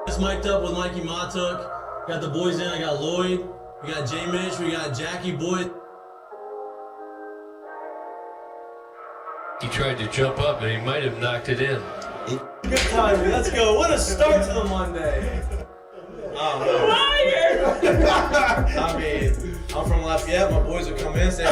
It's mic'd up with Mikie Mahtook. Got the boys in. I got Lloyd. We got Mitch. We got Jackie Boyd. He tried to jump up and he might have knocked it in. Good timing. Let's go. What a start to the Monday. I mean, I'm from Lafayette. My boys would come in and say,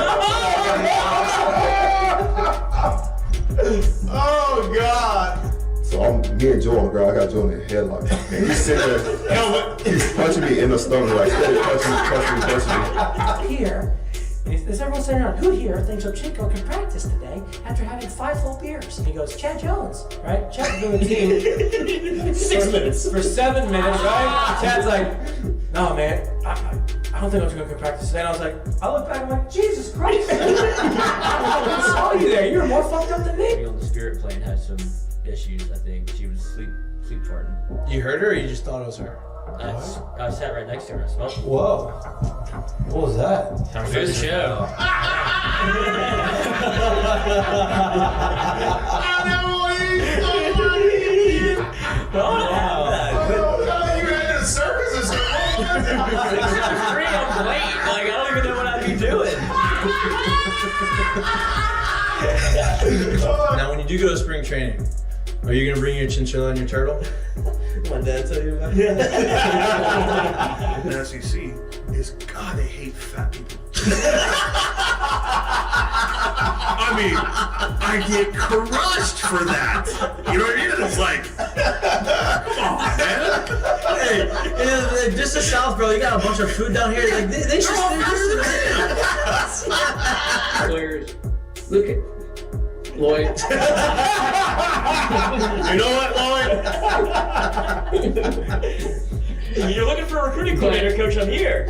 oh, God. So me and Joe on the ground. I got Joe in the headlock. And he's sitting there, he's punching me in the stomach, like steady punching me. Here, is everyone sitting around? Who here thinks Ochinko can practice today after having 5 full beers? And he goes, Chad Jones, right? Chad's doing the team. 6 minutes. For 7 minutes, right? Chad's like, no, man, I don't think Ochinko can practice today. And I was like, I look back, I'm like, Jesus Christ. I saw you there. You were more fucked up than me. On the spirit plane had some issues, I think. She was sleep farting. You heard her or you just thought it was her? I sat right next to her and I smelled it. Whoa. What was that? Time for the show. You had a service or something. I'm late. Like, I don't even know what I'd be doing. Now, when you do go to spring training, are you going to bring your chinchilla and your turtle? My dad tell you about it? The SEC is, God, they hate fat people. I mean, I get crushed for that. You know what I mean? It's like, come on, man. Hey, just the South, bro. You got a bunch of food down here. Like they should. Players, look at Lloyd. You know what, Lloyd? You're looking for a recruiting coordinator, coach. I'm here.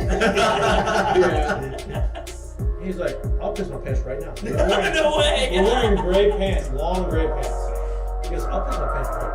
He's like, I'll piss my pants right now. No way. We're wearing gray pants, long gray pants. He goes, I'll piss my pants right now.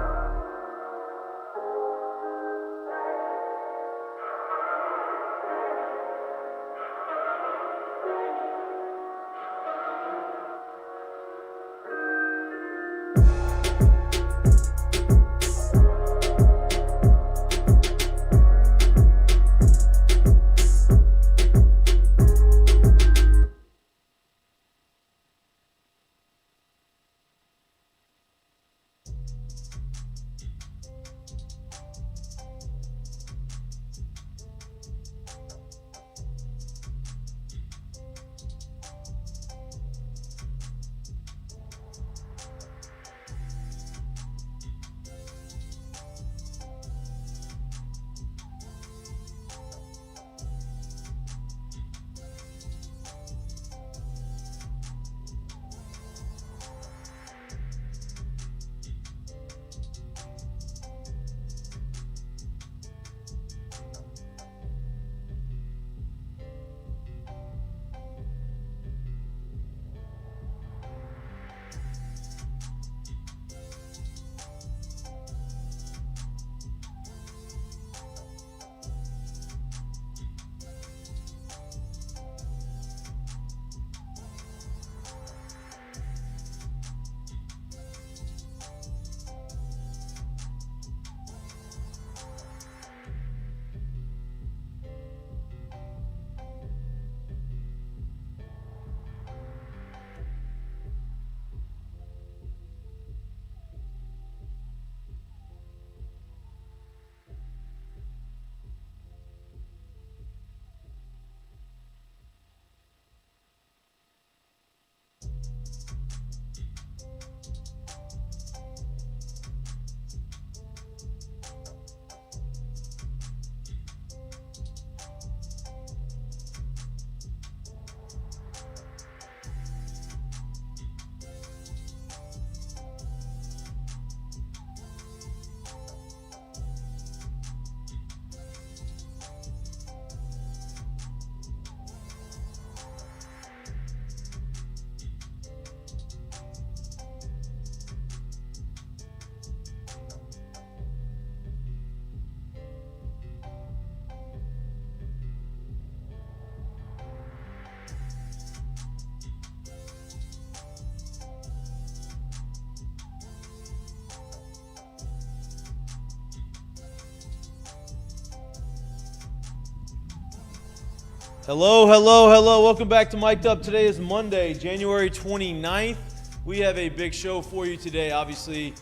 Hello, hello, hello. Welcome back to Mik'd Up. Today is Monday, January 29th. We have a big show for you today. Obviously,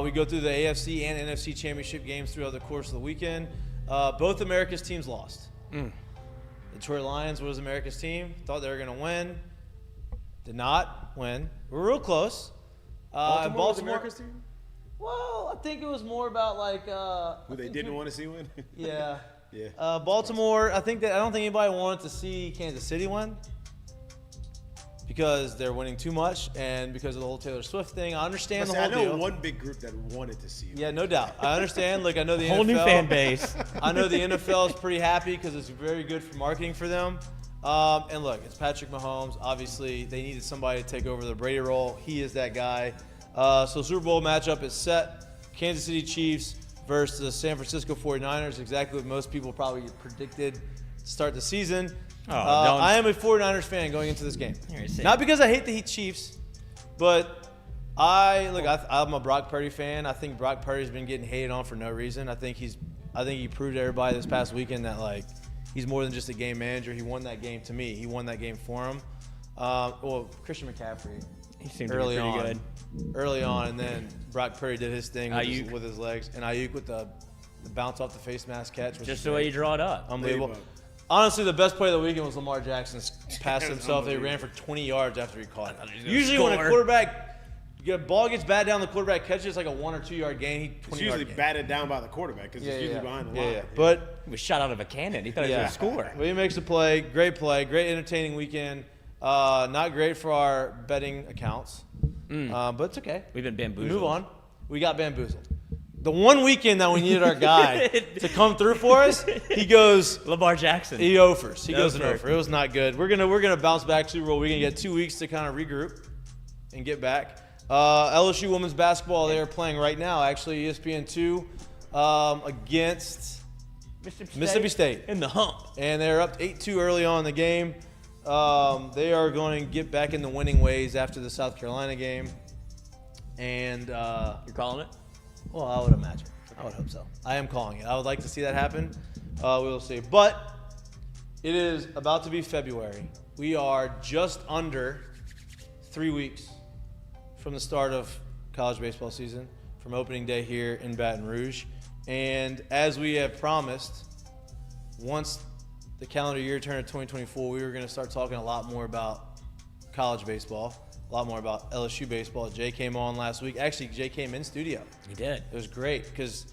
we go through the AFC and NFC championship games throughout the course of the weekend. Both America's teams lost. The Detroit Lions was America's team. Thought they were going to win. Did not win. We were real close. Baltimore was America's team? Well, I think it was more about like Who they didn't want to see win? Yeah. Yeah. Baltimore, I don't think anybody wanted to see Kansas City win because they're winning too much and because of the whole Taylor Swift thing. I understand the whole deal. I know one big group that wanted to see you. Yeah, no doubt. I understand. Look, I know the Whole NFL. new fan base. I know the NFL is pretty happy because it's very good for marketing for them. And look, it's Patrick Mahomes. Obviously, they needed somebody to take over the Brady role. He is that guy. So Super Bowl matchup is set. Kansas City Chiefs versus the San Francisco 49ers, exactly what most people probably predicted to start the season. I am a 49ers fan going into this game. Not because I hate the Chiefs, but I'm a Brock Purdy fan. I think Brock Purdy's been getting hated on for no reason. I think he proved to everybody this past weekend that he's more than just a game manager. He won that game to me. He won that game for him. Christian McCaffrey. He seemed to be pretty good. Early on, and then Brock Purdy did his thing with his legs, and Ayuk with the bounce off the face mask catch. Just the way you draw it up. Unbelievable. Honestly, the best play of the weekend was Lamar Jackson's pass himself. They ran for 20 yards after he caught it. Usually when a quarterback, ball gets batted down, the quarterback catches, it's like a 1 or 2 yard gain. It's usually batted down by the quarterback because it's usually behind the line. Yeah. But he was shot out of a cannon. He thought he was going to score. But he makes a play, great entertaining weekend. Not great for our betting accounts. But it's okay. We've been bamboozled. Move on. We got bamboozled. The one weekend that we needed our guy to come through for us, he goes Lamar Jackson. He offers. He goes an offer. It was not good. We're gonna bounce back Super Bowl. We're gonna get 2 weeks to kind of regroup and get back. LSU women's basketball, they are playing right now. Actually, ESPN2 against Mississippi State in the hump, and they're up 8-2 early on in the game. They are going to get back in the winning ways after the South Carolina game. And you're calling it? Well, I would imagine. I would hope so. I am calling it. I would like to see that happen. We will see. But it is about to be February. We are just under 3 weeks from the start of college baseball season, from opening day here in Baton Rouge. And as we have promised, once the calendar year turned to 2024, we were going to start talking a lot more about college baseball, a lot more about LSU baseball. Jay came on last week. Actually, Jay came in studio. He did. It was great because,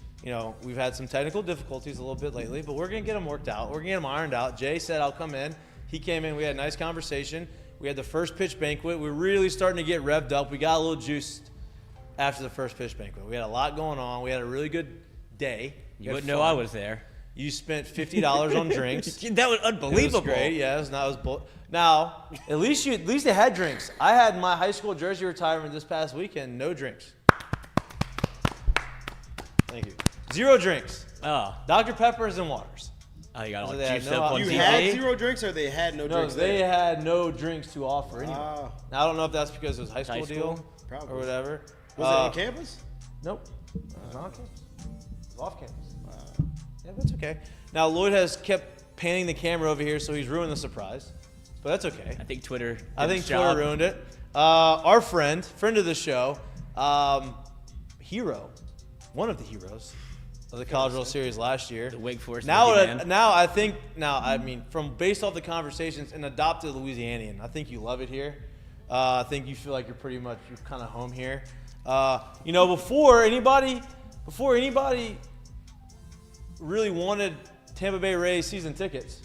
we've had some technical difficulties a little bit lately, but we're going to get them worked out. We're going to get them ironed out. Jay said, I'll come in. He came in. We had a nice conversation. We had the first pitch banquet. We're really starting to get revved up. We got a little juiced after the first pitch banquet. We had a lot going on. We had a really good day. You wouldn't know I was there. You spent $50 on drinks. That was unbelievable. It was great. Yeah, now, at least they had drinks. I had my high school jersey retirement this past weekend. No drinks. Thank you. 0 drinks. Oh. Dr. Peppers and waters. Oh, you got all They had juiced no- up on You TV? had 0 drinks or they had no drinks they there? had no drinks to offer anyway. Ah. Now, I don't know if that's because it was high school High deal school? Probably. or whatever. Was it on campus? Nope. It was not on campus. It was off campus. Yeah, that's okay. Now, Lloyd has kept panning the camera over here, so he's ruined the surprise. But that's okay. I think Twitter did I think its Twitter job. ruined it. Our friend of the show, hero, one of the heroes of the College World Series last year. The Wake Forest man. From based off the conversations, an adopted Louisianian. I think you love it here. I think you feel like you're kind of home here. Before anybody really wanted Tampa Bay Rays season tickets,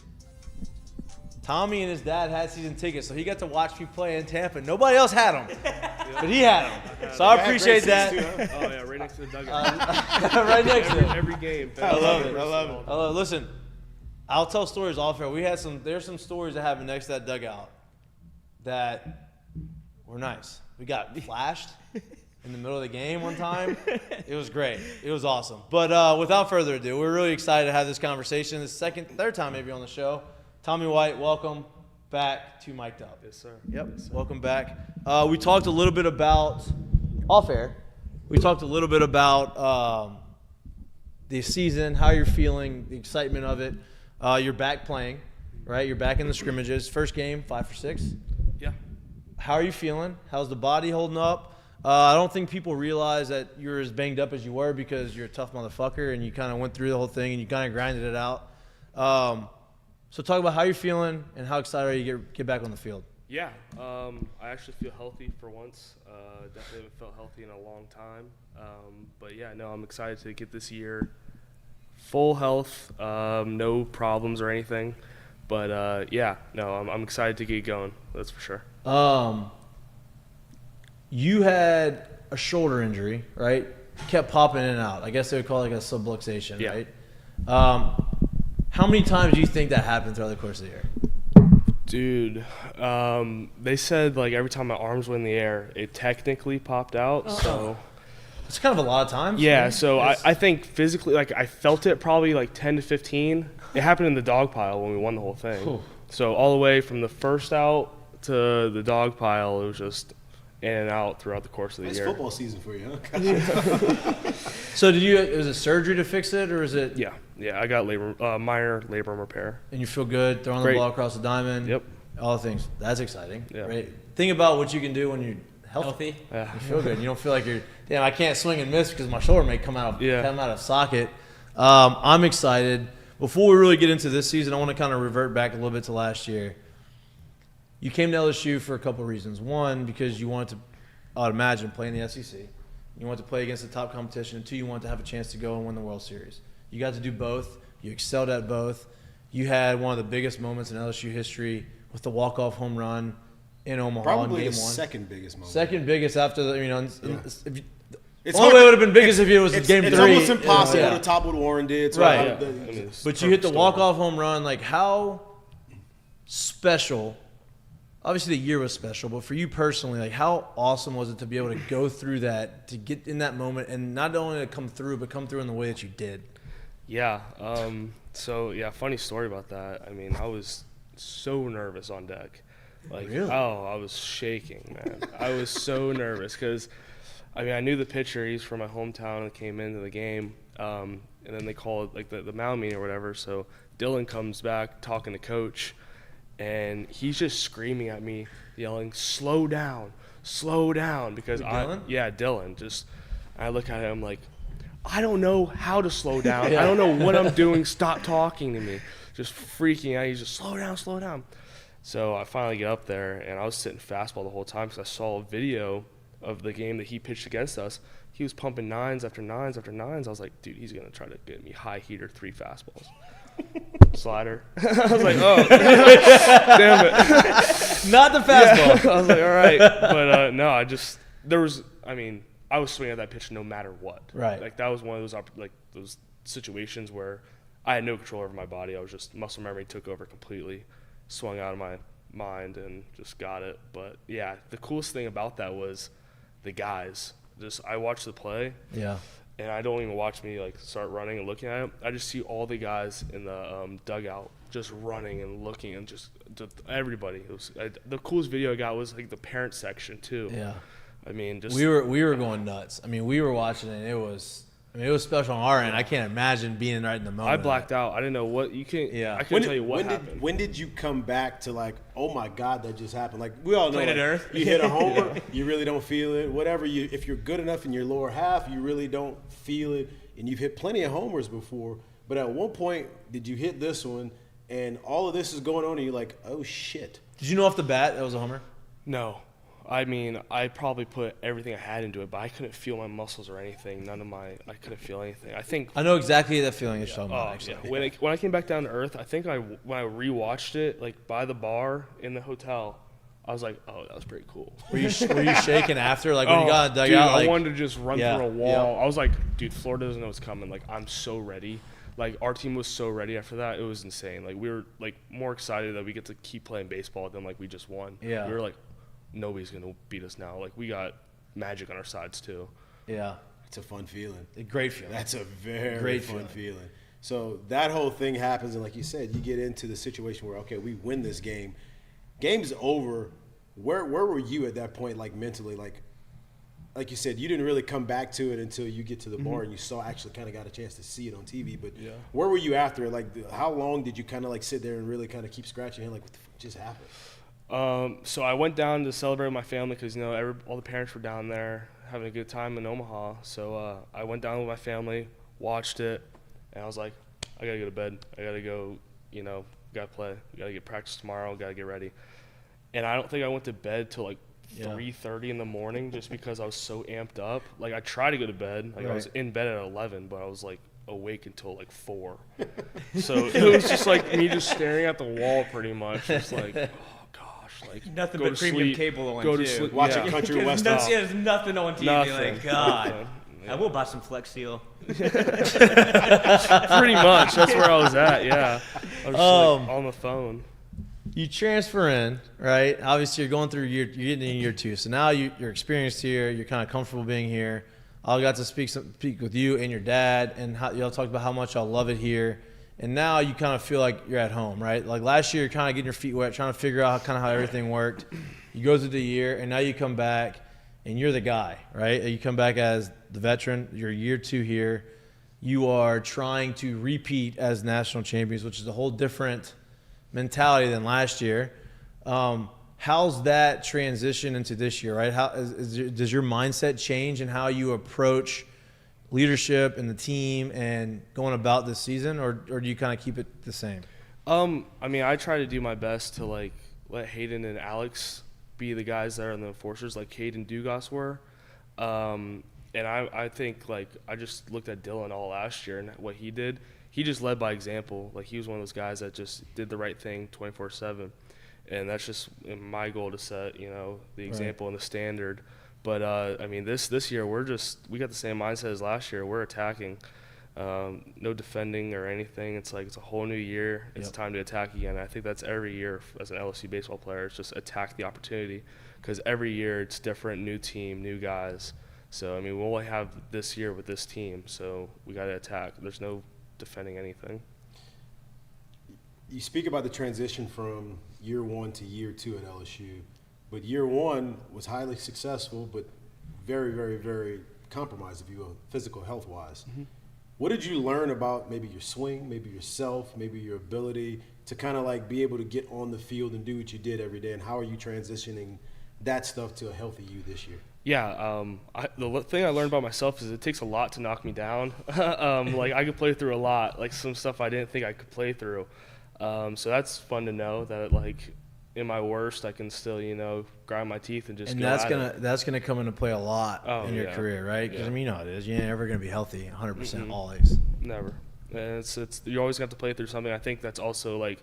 Tommy and his dad had season tickets, so he got to watch me play in Tampa. Nobody else had them, but he had them. So I appreciate that. Oh yeah, right next to the dugout. Right next to it. Every game. I love it. Listen, I'll tell stories off air. There's some stories that happened next to that dugout that were nice. We got flashed in the middle of the game one time. It was great. It was awesome. But without further ado, we're really excited to have this conversation. This third time maybe on the show. Tommy White, welcome back to Mik'd Up. Yes, sir. Yep, Yes, sir. welcome back. We talked a little bit about, off air, we talked a little bit about the season, how you're feeling, the excitement of it. You're back playing, right? You're back in the scrimmages. First game, 5 for 6. Yeah. How are you feeling? How's the body holding up? I don't think people realize that you're as banged up as you were because you're a tough motherfucker and you kind of went through the whole thing and you kind of grinded it out. So talk about how you're feeling and how excited are you to get back on the field. Yeah. I actually feel healthy for once. Definitely haven't felt healthy in a long time. But yeah, no, I'm excited to get this year full health, no problems or anything. But yeah, no, I'm excited to get going. That's for sure. You had a shoulder injury, right? Kept popping in and out. I guess they would call it like a subluxation, Yeah. right? How many times do you think that happened throughout the course of the year? Dude, they said like every time my arms were in the air, it technically popped out. So It's kind of a lot of times. yeah, man. so I think physically, like I felt it probably like 10 to 15. It happened in the dog pile when we won the whole thing. Whew. So all the way from the first out to the dog pile, it was just in and out throughout the course of the It's year. football season for you, huh? So was it surgery to fix it, or is it? Yeah, I got minor labrum repair. And you feel good throwing Great. the ball across the diamond. Yep. All the things. That's exciting. Yeah. Right. Think about what you can do when you're healthy. Yeah. You feel good. You don't feel like you're. Damn, I can't swing and miss because my shoulder may come out of socket. I'm excited. Before we really get into this season, I want to kind of revert back a little bit to last year. You came to LSU for a couple of reasons. One, because you wanted to, I'd imagine, play in the SEC. You wanted to play against the top competition. And two, you wanted to have a chance to go and win the World Series. You got to do both. You excelled at both. You had one of the biggest moments in LSU history with the walk-off home run in Omaha Probably in the Game 1. second biggest moment. Second biggest after the, It's only hard way to- it would have been big is if it was It's Game 3. almost impossible Yeah. to top what Warren did. So Right. I- Yeah. the- I mean, it's But you hit the perfect walk-off home run. Like, how special – obviously the year was special, but for you personally, like, how awesome was it to be able to go through that, to get in that moment, and not only to come through, but come through in the way that you did? Yeah. So yeah, funny story about that. I mean, I was so nervous on deck. Like, Really? I was shaking, man. I was so nervous because, I mean, I knew the pitcher. He's from my hometown and came into the game. And then they called like the mound meeting or whatever. So Dylan comes back talking to coach, and he's just screaming at me, yelling, slow down, because Dylan? Dylan. Just, I look at him like, I don't know how to slow down. I don't know what I'm doing. Stop talking to me. Just freaking out. He's just, slow down. So I finally get up there, and I was sitting fastball the whole time because I saw a video of the game that he pitched against us. He was pumping nines after nines after nines. I was like, dude, he's going to try to get me high heater 3 fastballs. Slider. I was like, oh, damn it. Not the fastball. I was like, all right. But no, I was swinging at that pitch no matter what. Right. Like, that was one of those situations where I had no control over my body. I was just, muscle memory took over completely, swung out of my mind and just got it. But yeah, the coolest thing about that was the guys. I watched the play. Yeah. And I don't even watch me like start running and looking at it. I just see all the guys in the dugout just running and looking and just everybody. The coolest video I got was like the parent section too. Yeah. I mean, just We were going nuts. I mean, we were watching it, and it was special on our end. I can't imagine being right in the moment. I blacked out. I didn't know what you can. Yeah. I couldn't tell you what happened. When did you come back to like, oh my God, that just happened? Like we all know, Planet like, Earth. you hit a homer, you really don't feel it. Whatever if you're good enough in your lower half, you really don't feel it. And you've hit plenty of homers before, but at one point, did you hit this one? And all of this is going on, and you're like, oh shit. Did you know off the bat that was a homer? No. I mean, I probably put everything I had into it, but I couldn't feel my muscles or anything. I couldn't feel anything. I think. I know exactly that feeling you're talking about, actually. Yeah. When I came back down to earth, I think when I rewatched it, like by the bar in the hotel, I was like, oh, that was pretty cool. Were you shaking after, like when you got in the dude, dugout? I Like, wanted to just run Yeah, through a wall. yeah. I was like, dude, Florida doesn't know what's coming. Like, I'm so ready. Like, our team was so ready after that. It was insane. Like, we were like more excited that we get to keep playing baseball than like we just won. Yeah. We were like, nobody's gonna beat us now. Like, we got magic on our sides too. yeah, It's a fun feeling. a great feeling. That's a very Great fun feeling. feeling. So that whole thing happens, and like you said, you get into the situation where, okay, we win this game. Game's over. Where were you at that point, like mentally? Like like you said, you didn't really come back to it until you get to the bar and you actually kind of got a chance to see it on TV. But where were you after it? Like, how long did you kind of like sit there and really kind of keep scratching your head? Like, what the fuck just happened? So I went down to celebrate with my family because, you know, all the parents were down there having a good time in Omaha. So I went down with my family, watched it, and I was like, I got to go to bed. I got to go, you know, got to play. Got to get practice tomorrow. Got to get ready. And I don't think I went to bed till like 3:30 in the morning just because I was so amped up. Like, I tried to go to bed. Like, I was in bed at 11, but I was like awake until like 4. So it was just like me just staring at the wall pretty much. Just like, oh gosh, like Nothing go but to premium sleep, cable on go too. to sleep. Watching Country West. There's nothing on TV. Nothing. Like, God. Nothing. I will buy some Flex Seal. Pretty much. That's where I was at. Yeah, I was just like on the phone. You transfer in, right? Obviously, you're going through you're getting in year 2. So now you're experienced here. You're kind of comfortable being here. I got to speak with you and your dad, and how y'all talked about how much y'all love it here. And now you kind of feel like you're at home, right? Like last year, you're kind of getting your feet wet, trying to figure out how everything worked. You go through the year, and now you come back, and you're the guy, right? You come back as the veteran. You're year 2 here. You are trying to repeat as national champions, which is a whole different mentality than last year. How's that transition into this year, right? Does your mindset change in how you approach leadership and the team and going about this season, or do you kind of keep it the same? I mean, I try to do my best to like let Hayden and Alex be the guys that are in the enforcers, like Cade and Dugas were. And I think like I just looked at Dylan all last year and what he did. He just led by example. Like, he was one of those guys that just did the right thing 24/7, and that's just my goal to set, you know, the example and the standard. But I mean, this year we got the same mindset as last year. We're attacking, no defending or anything. It's like it's a whole new year. It's time to attack again. I think that's every year as an LSU baseball player. It's just attack the opportunity, because every year it's different, new team, new guys. So I mean, we'll only have this year with this team, so we got to attack. There's no defending anything. You speak about the transition from year 1 to year 2 at LSU, but year 1 was highly successful, but very, very, very compromised, if you will, physical health-wise. What did you learn about maybe your swing, maybe yourself, maybe your ability to kind of like be able to get on the field and do what you did every day, and how are you transitioning that stuff to a healthy you this year? Yeah, the thing I learned about myself is it takes a lot to knock me down. Like, I could play through a lot, like some stuff I didn't think I could play through. So that's fun to know that, like, in my worst, I can still, you know, grind my teeth and just. And that's gonna come into play a lot in your career, right? Because I mean, you know how it is. You're never gonna be healthy 100% always. Never. And it's you always have to play through something. I think that's also like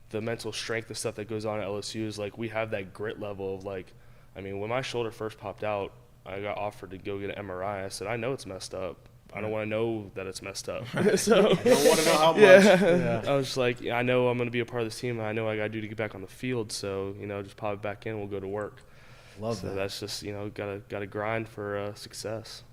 the mental strength and stuff that goes on at LSU is like we have that grit level of like. I mean, when my shoulder first popped out, I got offered to go get an MRI. I said, I know it's messed up. I don't want to know that it's messed up. So I don't want to know how much. Yeah. I was just like, I know I'm going to be a part of this team, and I know I got to do to get back on the field. So, you know, just pop it back in. We'll go to work. Love that. That's just, you know, got to grind for success.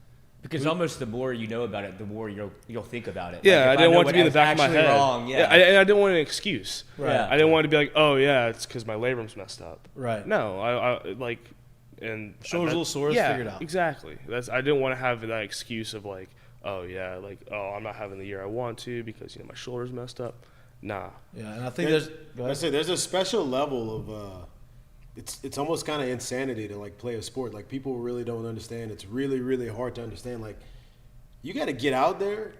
Because almost the more you know about it, the more you'll think about it. Yeah, like, I didn't want it to be in the back of my head. Wrong, yeah. And I didn't want an excuse. Right. Yeah. I didn't want to be like, oh, yeah, it's because my labrum's messed up. Right. No, I like – and shoulder's a little sore, yeah, figure it out. Exactly. I didn't want to have that excuse of like, oh yeah, like, oh, I'm not having the year I want to because, you know, my shoulder's messed up. Nah. Yeah, and I think there's a special level of it's almost kind of insanity to like play a sport. Like, people really don't understand. It's really, really hard to understand. Like, you got to get out there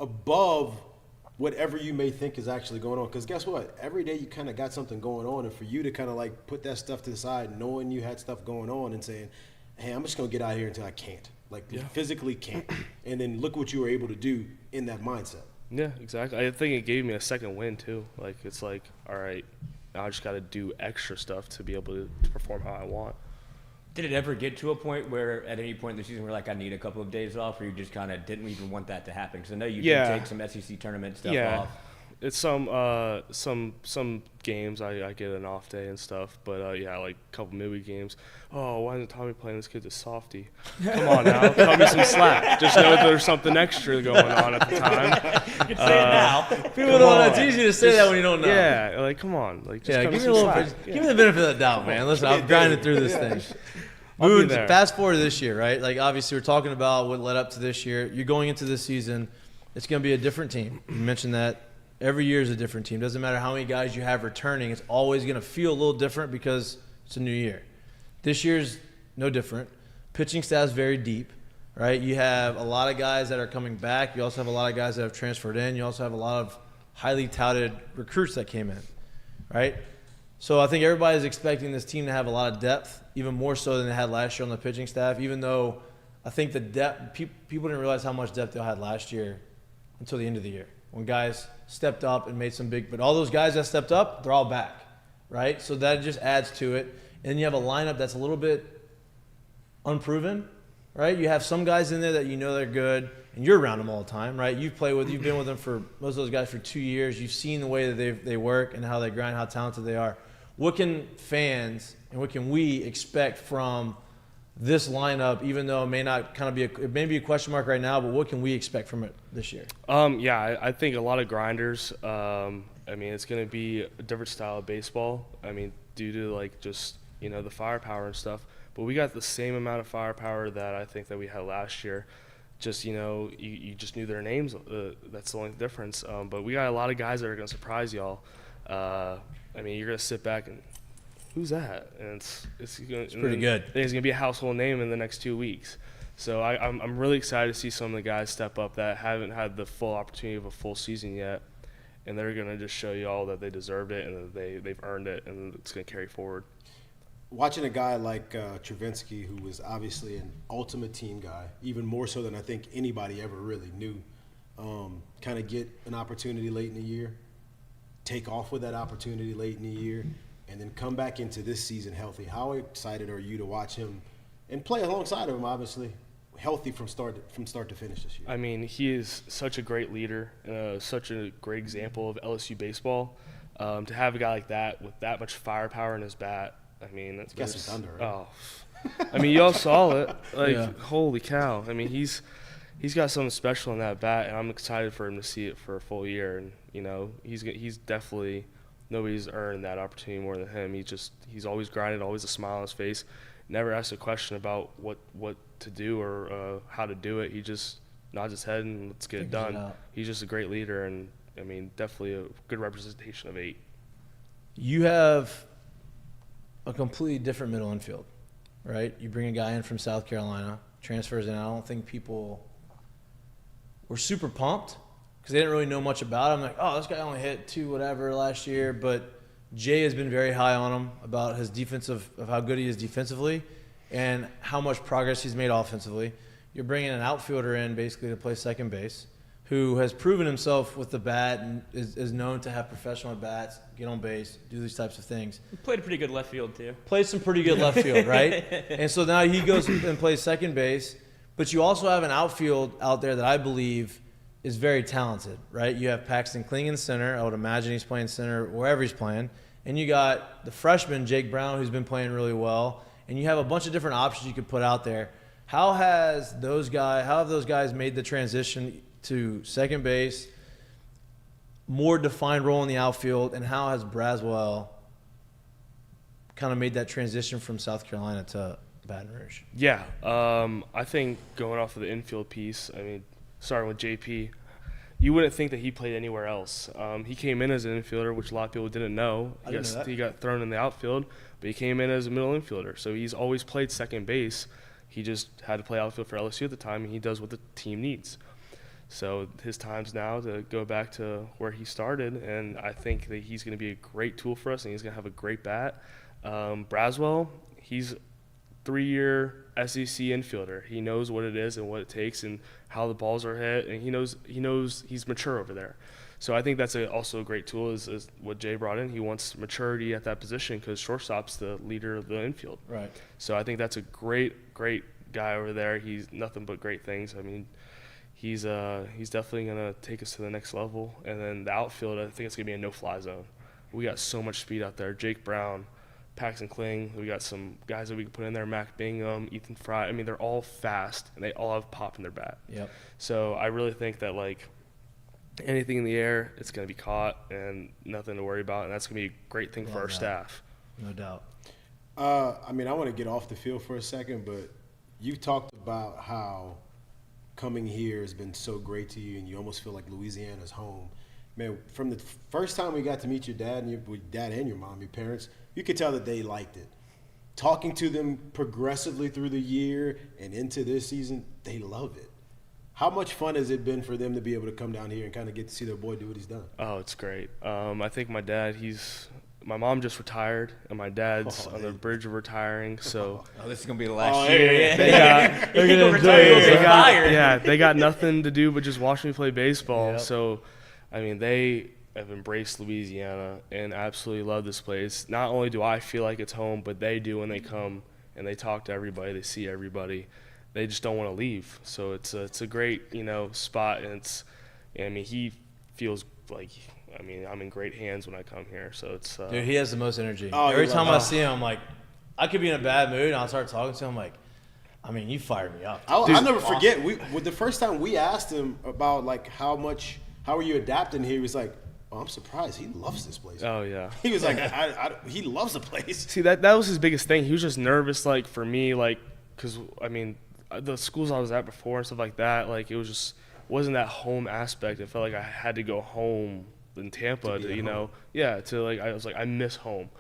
above whatever you may think is actually going on. Because guess what? Every day you kind of got something going on. And for you to kind of like put that stuff to the side, knowing you had stuff going on and saying, hey, I'm just going to get out of here until I can't. Like, physically can't. And then look what you were able to do in that mindset. Yeah, exactly. I think it gave me a second win too. Like, it's like, all right, now I just got to do extra stuff to be able to perform how I want. Did it ever get to a point where, at any point in the season, where like I need a couple of days off, or you just kind of didn't even want that to happen? Because I know you did take some SEC tournament stuff off. It's some games I get an off day and stuff, but yeah, like a couple midweek games. Oh, why isn't Tommy playing? This kid's a softie. Come on now, cut me some slack. Just know that there's something extra going on at the time. You can say it now. People don't. It's easy to say that when you don't know. Yeah, like come on, like just give cut me some slack. Give me the benefit of the doubt, man. Listen, I've grinded through this thing. Fast forward to this year, right? Like, obviously, we're talking about what led up to this year. You're going into this season. It's going to be a different team. You mentioned that every year is a different team. Doesn't matter how many guys you have returning. It's always going to feel a little different because it's a new year. This year's no different. Pitching staff's very deep, right? You have a lot of guys that are coming back. You also have a lot of guys that have transferred in. You also have a lot of highly touted recruits that came in, right? So I think everybody's expecting this team to have a lot of depth, even more so than they had last year on the pitching staff, even though I think the depth, people didn't realize how much depth they had last year until the end of the year when guys stepped up and made some big – but all those guys that stepped up, they're all back, right? So that just adds to it. And then you have a lineup that's a little bit unproven, right? You have some guys in there that you know they're good, and you're around them all the time, right? You've been with them for most of those guys for 2 years. You've seen the way that they work and how they grind, how talented they are. What can fans and what can we expect from this lineup, even though it may not kind of be it may be a question mark right now, but what can we expect from it this year? I think a lot of grinders. It's going to be a different style of baseball. Due to like just the firepower and stuff. But we got the same amount of firepower that I think that we had last year. Just you just knew their names. That's the only difference. But we got a lot of guys that are going to surprise y'all. You're going to sit back and who's that? And it's pretty good. I think it's going to be a household name in the next 2 weeks. So I'm really excited to see some of the guys step up that haven't had the full opportunity of a full season yet. And they're going to just show you all that they deserved it and that they've earned it, and it's going to carry forward. Watching a guy like Travinsky, who was obviously an ultimate team guy, even more so than I think anybody ever really knew, kind of get an opportunity late in the year, take off with that opportunity late in the year, and then come back into this season healthy. How excited are you to watch him and play alongside of him, obviously, healthy from start to finish this year? He is such a great leader, such a great example of LSU baseball. To have a guy like that with that much firepower in his bat, that's got some thunder. Right? Oh, y'all saw it. Holy cow! He's got something special in that bat, and I'm excited for him to see it for a full year. And he's definitely nobody's earned that opportunity more than him. He's always grinded, always a smile on his face. Never asked a question about what to do or how to do it. He just nods his head and let's get it done. He's just a great leader, and definitely a good representation of 8. You have a completely different middle infield, right? You bring a guy in from South Carolina, transfers in. I don't think people were super pumped because they didn't really know much about him. Like, oh, this guy only hit 2 whatever last year, but Jay has been very high on him about his of how good he is defensively and how much progress he's made offensively. You're bringing an outfielder in basically to play second base who has proven himself with the bat and is known to have professional at-bats, get on base, do these types of things. He played a pretty good left field, too. Played some pretty good left field, right? And so now he goes and plays second base. But you also have an outfield out there that I believe is very talented, right? You have Paxton Kling in center. I would imagine he's playing center wherever he's playing. And you got the freshman, Jake Brown, who's been playing really well. And you have a bunch of different options you could put out there. How have those guys made the transition to second base, more defined role in the outfield, and how has Braswell kind of made that transition from South Carolina to Baton Rouge? Yeah, I think going off of the infield piece, starting with JP, you wouldn't think that he played anywhere else. He came in as an infielder, which a lot of people didn't know. He got thrown in the outfield, but he came in as a middle infielder. So he's always played second base. He just had to play outfield for LSU at the time, and he does what the team needs. So his time's now to go back to where he started, and I think that he's going to be a great tool for us, and he's going to have a great bat. Braswell, he's 3-year SEC infielder. He knows what it is and what it takes and how the balls are hit, and he knows he's mature over there. So I think that's also a great tool is what Jay brought in. He wants maturity at that position because shortstop's the leader of the infield. Right. So I think that's a great guy over there. He's nothing but great things. He's definitely going to take us to the next level. And then the outfield, I think it's going to be a no-fly zone. We got so much speed out there. Jake Brown, Paxton Kling. We got some guys that we can put in there, Mac Bingham, Ethan Fry. They're all fast, and they all have pop in their bat. Yep. So I really think that, anything in the air, it's going to be caught and nothing to worry about, and that's going to be a great thing for our staff. No doubt. I mean, I want to get off the field for a second, but you talked about how coming here has been so great to you, and you almost feel like Louisiana's home. Man, from the first time we got to meet your dad and your mom, your parents, you could tell that they liked it. Talking to them progressively through the year and into this season, they love it. How much fun has it been for them to be able to come down here and kind of get to see their boy do what he's done? Oh, it's great. I think my dad, my mom just retired, and my dad's on the bridge of retiring. So this is gonna be the last year. They got nothing to do but just watch me play baseball. Yep. So, I mean, they have embraced Louisiana and absolutely love this place. Not only do I feel like it's home, but they do when they come and they talk to everybody, they see everybody. They just don't want to leave. So it's a great spot, and he feels like. I mean, I'm in great hands when I come here, so it's. Dude, he has the most energy. Every time I see him, I'm like, I could be in a bad mood, and I'll start talking to him like, I mean, you fired me up. I'll never forget. The first time we asked him about like how are you adapting here, he was like, "Oh, I'm surprised. He loves this place." Oh yeah. He was like, he loves the place. See, that was his biggest thing. He was just nervous, like for me, like because I mean, the schools I was at before and stuff like that, like it wasn't that home aspect. I felt like I had to go home in Tampa I was like, I miss home.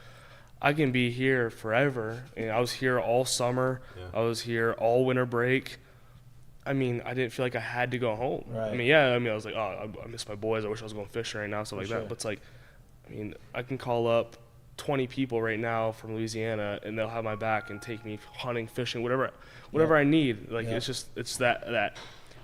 I can be here forever, and I was here all summer. Yeah. I was here all winter break. I mean, I didn't feel like I had to go home. Right. I was like, oh, I miss my boys. I wish I was going fishing right now, stuff like that. But it's like, I mean, I can call up 20 people right now from Louisiana, and they'll have my back and take me hunting, fishing, whatever I need. Like it's that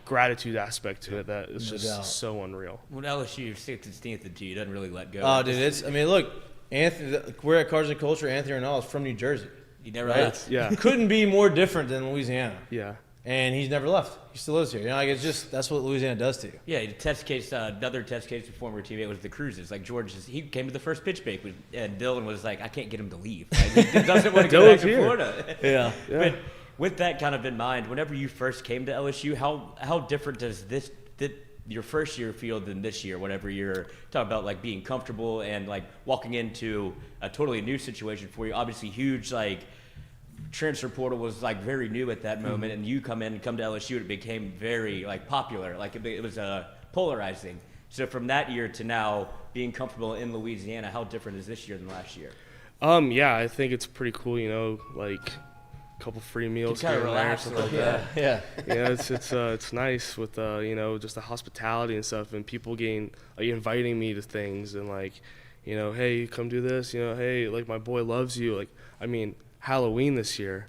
gratitude aspect to it that is just so unreal. When LSU 6th and 16th of G doesn't really let go. Oh, dude, look, Anthony, we're at Cards and Culture. Anthony Arnall is from New Jersey. He never left. Yeah. Couldn't be more different than Louisiana. Yeah. And he's never left. He still lives here. It's just that's what Louisiana does to you. Yeah, another test case for former teammate was the Cruises. Like he came to the first pitch bake, and Dylan was like, I can't get him to leave. Like, he doesn't want to go back to Florida. Yeah. But with that kind of in mind, whenever you first came to LSU, how different does your first year feel than this year? Whenever you're talking about like being comfortable and like walking into a totally new situation for you, obviously huge like transfer portal was like very new at that moment, and you come to LSU, it became very like popular, like it was polarizing. So from that year to now being comfortable in Louisiana, how different is this year than last year? Yeah, I think it's pretty cool. Like a couple free meals here and there, something like that. Yeah. It's nice with just the hospitality and stuff, and people inviting me to things and like, hey, come do this. Hey, like my boy loves you. Like, I mean, Halloween this year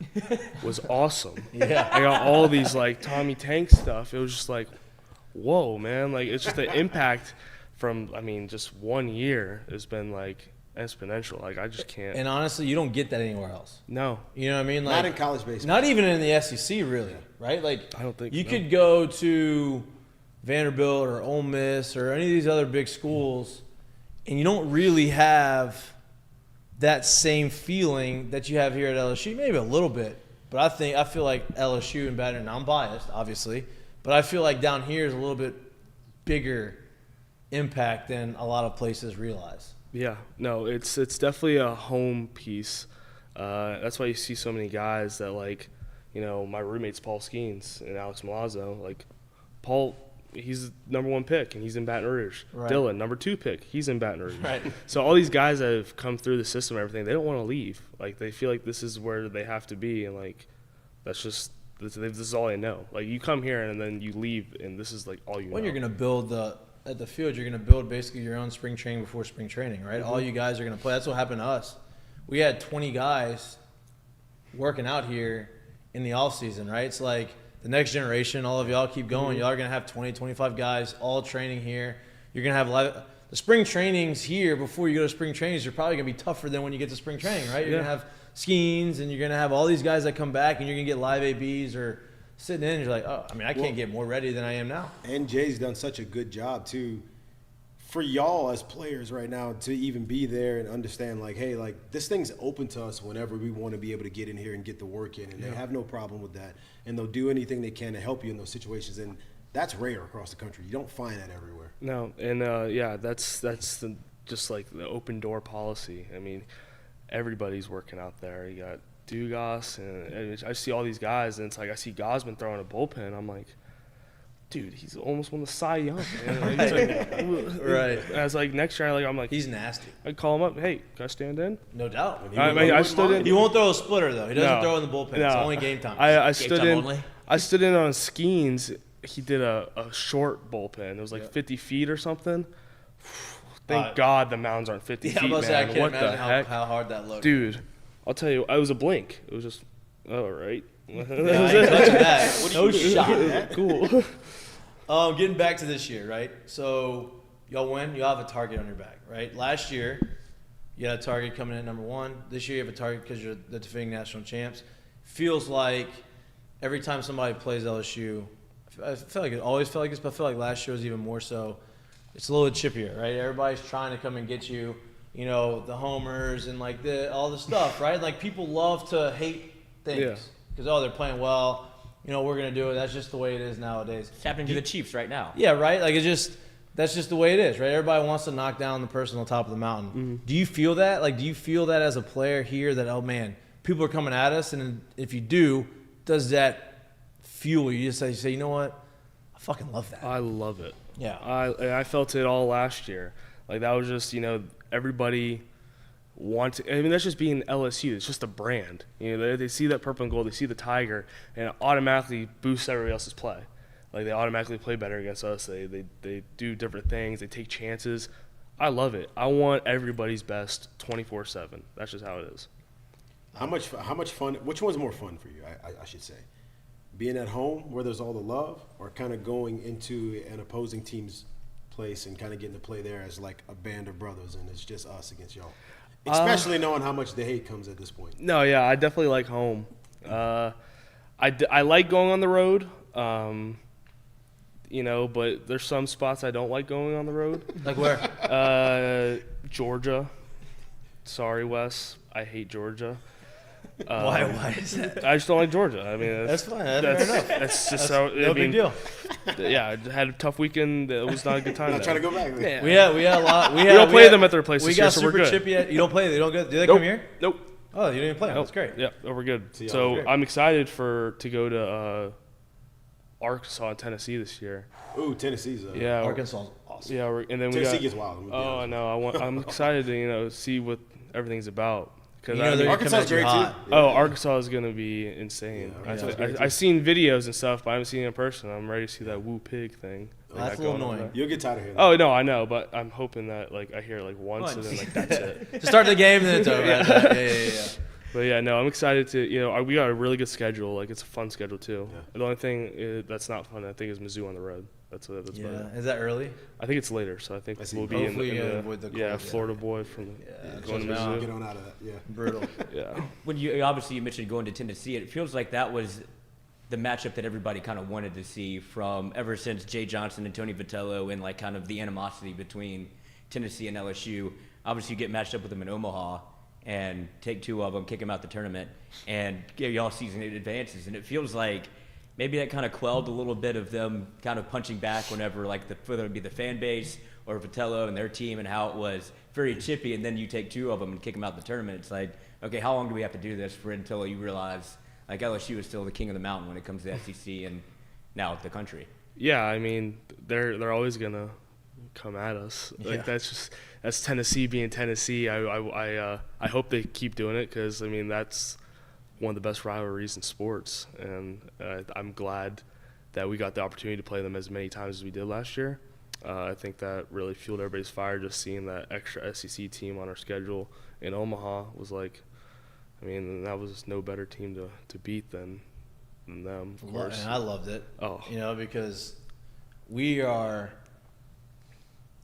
was awesome. Yeah. I got all these like Tommy Tank stuff. It was just like, whoa, man. Like it's just the impact from, just 1 year has been like exponential. Like I just can't. And honestly, you don't get that anywhere else. No. You know what I mean? Like, not in college baseball. Not even in the SEC, really, right? Like I don't think you could go to Vanderbilt or Ole Miss or any of these other big schools, and you don't really have that same feeling that you have here at LSU. Maybe a little bit, but I feel like LSU and Baton, and I'm biased, obviously, but I feel like down here is a little bit bigger impact than a lot of places realize. Yeah, no, it's definitely a home piece. That's why you see so many guys that like, my roommates Paul Skeens and Alex Milazzo. Like, Paul, he's the #1 pick and he's in Baton Rouge. Right. Dylan, #2 pick, he's in Baton Rouge. Right. So all these guys that have come through the system and everything, they don't want to leave. Like they feel like this is where they have to be, and like that's just this is all they know. Like you come here and then you leave, and this is like all you know. When you're gonna build at the field, you're going to build basically your own spring training before spring training, right? Mm-hmm. All you guys are going to play. That's what happened to us. We had 20 guys working out here in the off season, right? It's like the next generation, all of y'all keep going. Mm-hmm. Y'all are going to have 20, 25 guys all training here. You're going to have the spring trainings here before you go to spring trainings. You're probably going to be tougher than when you get to spring training, right? You're going to have Skeens, and you're going to have all these guys that come back, and you're going to get live ABs or sitting in, and you're like, oh, I can't get more ready than I am now. And Jay's done such a good job, too, for y'all as players right now to even be there and understand, like, hey, like, this thing's open to us whenever we want to be able to get in here and get the work in, and they have no problem with that. And they'll do anything they can to help you in those situations, and that's rare across the country. You don't find that everywhere. No, and, that's just like the open door policy. I mean, everybody's working out there. You got Dugas, and I see all these guys, and it's like I see Gosman throwing a bullpen. I'm like, dude, he's almost won the Cy Young. Man. Like, Right. As like next year, I'm like, He's nasty. I call him up. Hey, can I stand in? No doubt. I stood in. He won't throw a splitter though. He doesn't No. throw in the bullpen. It's No. only game time. I stood time in. only? I stood in on Skeens. He did a short bullpen. It was like 50 feet or something. Thank God the mounds aren't 50 feet, I must say, I man. can't What the imagine heck? how hard that looked. Dude, I'll tell you, I was a blink. It was just, all right. I ain't touching that. No shot. Cool. Getting back to this year, right? So y'all win. You all have a target on your back, right? Last year, you had a target coming in at number 1. This year, you have a target because you're the defending national champs. Feels like every time somebody plays LSU, I feel like it always felt like this, but I feel like last year was even more so. It's a little chippier, right? Everybody's trying to come and get you, you know, the homers and like all the stuff, right? Like people love to hate things because they're playing well. You know, we're gonna do it. That's just the way it is nowadays. It's happening to the Chiefs right now. Yeah, right. Like that's just the way it is, right? Everybody wants to knock down the person on top of the mountain. Mm-hmm. Do you feel that? Like, do you feel that as a player here that, oh man, people are coming at us, and if you do, does that fuel you? Just say, you know what? I fucking love that. I love it. Yeah. I felt it all last year. Like that was just, you know, everybody wants. I mean, that's just being LSU. It's just a brand. You know, they see that purple and gold, they see the tiger, and it automatically boosts everybody else's play. Like they automatically play better against us. They do different things. They take chances. I love it. I want everybody's best 24/7. That's just how it is. How much fun? Which one's more fun for you? I should say, being at home where there's all the love, or kind of going into an opposing team's place and kind of getting to play there as like a band of brothers and it's just us against y'all. Especially knowing how much the hate comes at this point. No, yeah, I definitely like home. I like going on the road. You know, but there's some spots I don't like going on the road. Like where? Georgia. Sorry, Wes. I hate Georgia. Why is that? I just don't like Georgia. I mean, That's fine. That's fair enough. That's just how. No big deal. Yeah, I had a tough weekend. It was not a good time. Not trying to go back. Yeah. We had a lot. We don't play them at their place We this got year, so we're super good. chippy. You don't play. They don't go. Do they Nope. come here? Nope. Oh, you didn't even play them. Nope. That's great. Yeah, we're good. See, So great. I'm excited to go to Arkansas and Tennessee this year. Ooh, Tennessee's Yeah, Arkansas is awesome. Yeah, and then Tennessee we gets wild. I'm gonna be Oh honest. no, I'm excited to see what everything's about. You know they're Arkansas coming is at you great hot. too. Oh, Arkansas is gonna be insane. Yeah, Arkansas is great, I've seen videos and stuff, but I haven't seen it in person. I'm ready to see that Woo Pig thing. That's a got little going on annoying. there. You'll get tired of hearing. Oh no, I know, but I'm hoping that like I hear it like once and then like that's it. To start the game, then it's over. Yeah. But yeah, no, I'm excited to we got a really good schedule. Like it's a fun schedule too. Yeah. The only thing that's not fun, I think, is Mizzou on the road. That's about Yeah. it. Is that early? I think it's later, so I think I see. we'll be Hopefully in you the avoid the yeah cold, Florida boy from going to check it out. Get Mizzou. on out of that. Yeah. Brutal. Yeah. When you mentioned going to Tennessee, it feels like that was the matchup that everybody kind of wanted to see from ever since Jay Johnson and Tony Vitello and like kind of the animosity between Tennessee and LSU. Obviously, you get matched up with them in Omaha and take 2 of them, kick them out the tournament, and give y'all season advances. And it feels like maybe that kind of quelled a little bit of them kind of punching back whenever, like, whether it be the fan base or Vitello and their team and how it was very chippy, and then you take 2 of them and kick them out the tournament. It's like, okay, how long do we have to do this until you realize, like, LSU is still the king of the mountain when it comes to SEC and now the country? Yeah, I mean they're always gonna come at us. Like that's Tennessee being Tennessee. I hope they keep doing it because I mean that's one of the best rivalries in sports, and I'm glad that we got the opportunity to play them as many times as we did last year. I think that really fueled everybody's fire. Just seeing that extra SEC team on our schedule in Omaha was like, I mean, that was no better team to beat than them, of course. And I loved it. Oh. Because we are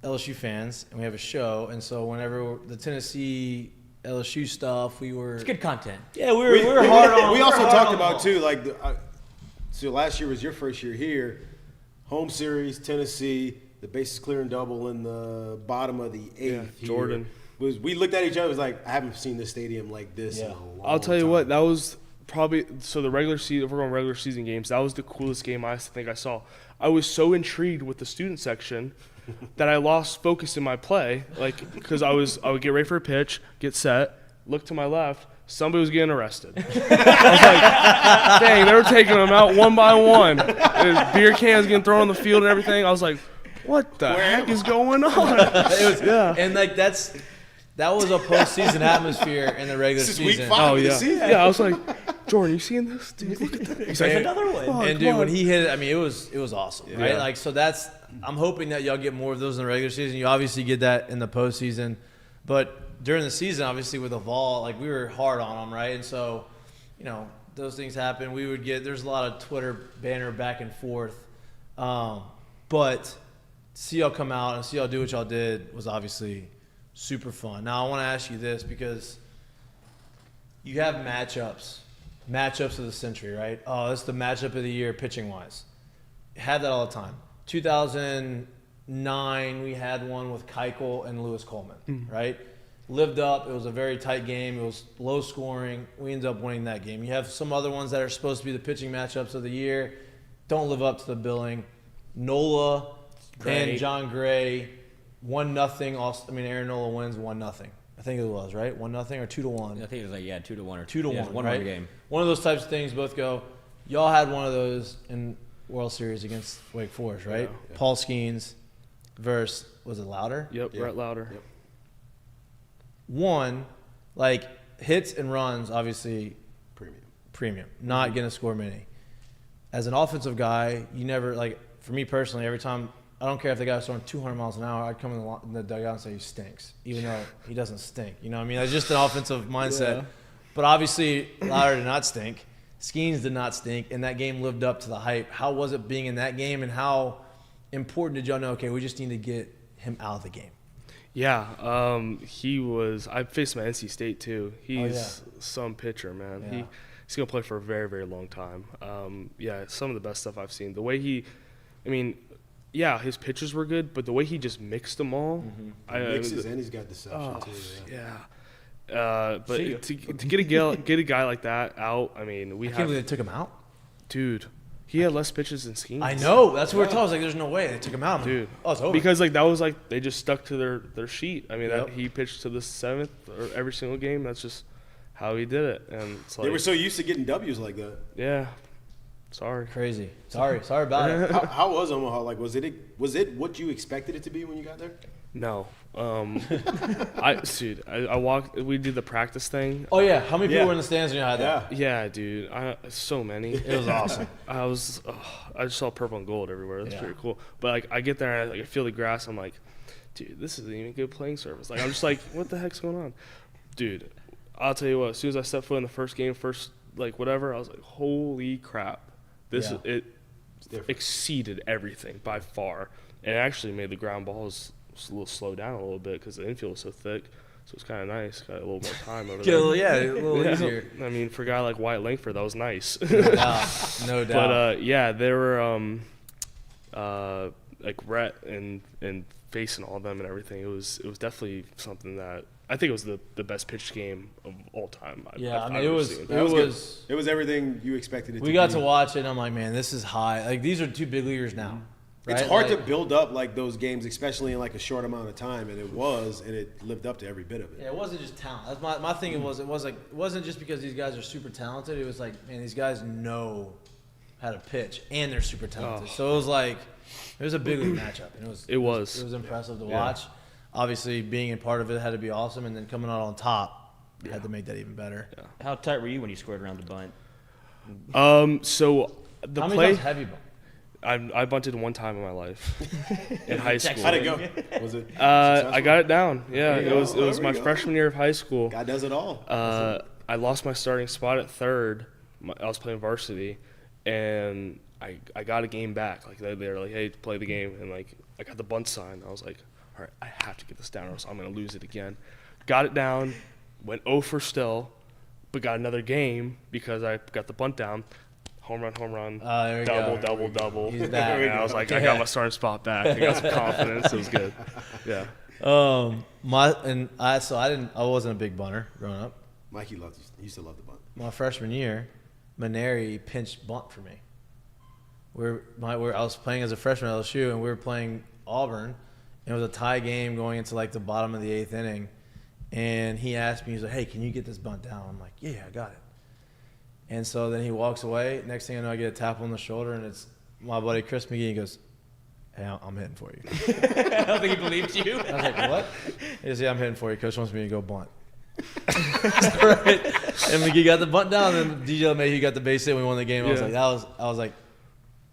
LSU fans and we have a show, and so whenever the Tennessee LSU stuff, we were It's good content. Yeah, we were hard on. We also hard talked on about them. too, like, so last year was your first year here, home series, Tennessee, the bases clearing double in the bottom of the 8th. here. Jordan. We looked at each other. It was like, I haven't seen this stadium like this in a long I'll tell you time. what, that was probably the regular season. If we're going regular season games, that was the coolest game I think I saw. I was so intrigued with the student section that I lost focus in my play, like because I would get ready for a pitch, get set, look to my left, somebody was getting arrested. I was like, dang, they were taking them out one by one. There's beer cans getting thrown on the field and everything. I was like, what the heck is going on? And like that was a postseason atmosphere in the regular This is season. week 5 Oh, of the yeah. season. Yeah, I was like, Jordan, you seeing this? Dude, look at that. He's like, Another one. And dude, when he hit it, I mean, it was awesome, right? Yeah. Like, so I'm hoping that y'all get more of those in the regular season. You obviously get that in the postseason, but during the season, obviously with the Vol, like we were hard on them, right? And so, those things happen. There's a lot of Twitter banner back and forth, but to see y'all come out and see y'all do what y'all did was obviously super fun. Now I want to ask you this because you have matchups of the century, right? Oh, it's the matchup of the year pitching wise. Had that all the time. 2009, we had one with Keuchel and Lewis Coleman, right? Lived up. It was a very tight game. It was low scoring. We ended up winning that game. You have some other ones that are supposed to be the pitching matchups of the year. Don't live up to the billing. Nola and John Gray, 1-0. Aaron Nola wins 1-0. I think it was, right? 1-0 or 2-1. I think it was 2-1 or 2-1, one right? game. One of those types of things. Both go. Y'all had one of those in World Series against Wake Forest, right? Yeah. Paul Skeens versus, was it Louder? Yep, Brett Louder. Yep. One, like hits and runs, obviously premium. Not gonna score many. As an offensive guy, you never for me personally, every time, I don't care if the guy's throwing 200 miles an hour, I'd come in the dugout and say he stinks, even though he doesn't stink. You know what I mean? It's just an offensive mindset. Yeah. But obviously, Louder did not stink. Skeens did not stink, and that game lived up to the hype. How was it being in that game, and how important did y'all know, okay, we just need to get him out of the game? Yeah, I faced him at NC State too. He's some pitcher, man. Yeah. He's going to play for a very, very long time. Some of the best stuff I've seen. The way his pitches were good, but the way he just mixed them all. Mixes and he's got deception too. Yeah. But to get a guy like that out, I can't believe they took him out. Dude, he had less pitches than Skeens. I know. That's what we're told. I was like, there's no way. They took him out. Dude. Oh, it's over. Because that was they just stuck to their sheet. Yep. He pitched to the 7th or every single game. That's just how he did it. And it's They were so used to getting W's like that. Yeah. Sorry. Crazy. Sorry about it. How was Omaha? Was it what you expected it to be when you got there? No. I walked. We did the practice thing. Oh, yeah. How many people were in the stands when you had that? Yeah, dude. So many. It was awesome. I just saw purple and gold everywhere. That's pretty cool. But I get there and I feel the grass. I'm like, dude, this isn't even good playing surface. I'm just like, what the heck's going on, dude? I'll tell you what. As soon as I stepped foot in the first game, whatever, I was like, holy crap! It exceeded everything by far, and it actually made the ground balls a little slow down a little bit because the infield was so thick. So it's kind of nice. Got a little more time over there. A little easier. For a guy like Wyatt Langford, that was nice. No doubt. But they were Rhett and facing all of them and everything. It was definitely something that I think it was the best pitched game of all time. I've it was. seen. It was everything you expected it to be. We got to watch it, and I'm like, man, this is high. These are two big leaguers now. Right? It's hard to build up those games, especially in a short amount of time, and it lived up to every bit of it. Yeah, it wasn't just talent. That's my thing. It wasn't just because these guys are super talented. It was man, these guys know how to pitch, and they're super talented. So it was a big league matchup, and it was impressive to watch. Obviously, being a part of it had to be awesome, and then coming out on top had to make that even better. Yeah. How tight were you when you scored around the bunt? So the how many play. times have you bunt? I bunted one time in my life in high school. How'd it go? Was it? I got it down. Yeah, it was There my we go. freshman year of high school. God does it all. I lost my starting spot at third. I was playing varsity, and I got a game back. They were like, "Hey, play the game," and I got the bunt sign. I was like, "All right, I have to get this down, or else I'm gonna lose it again." Got it down. Went 0 for still, but got another game because I got the bunt down. Home run, There we go. double. He's back. And I was like, I got my starting spot back. I got some confidence. It was good. Yeah. I wasn't a big bunter growing up. Mikey used to love the bunt. My freshman year, Maneri pinched bunt for me. I was playing as a freshman at LSU, and we were playing Auburn. And it was a tie game going into the bottom of the 8th inning, And he asked me, he's like, hey, can you get this bunt down? I'm like, yeah, I got it. And so then he walks away. Next thing I know, I get a tap on the shoulder, and it's my buddy Chris McGee. He goes, hey, I'm hitting for you. I don't think he believed you. I was like, what? He goes, yeah, I'm hitting for you. Coach wants me to go bunt. Right. And McGee got the bunt down, and DJ LeMahieu got the base hit when we won the game. I was like, I was like,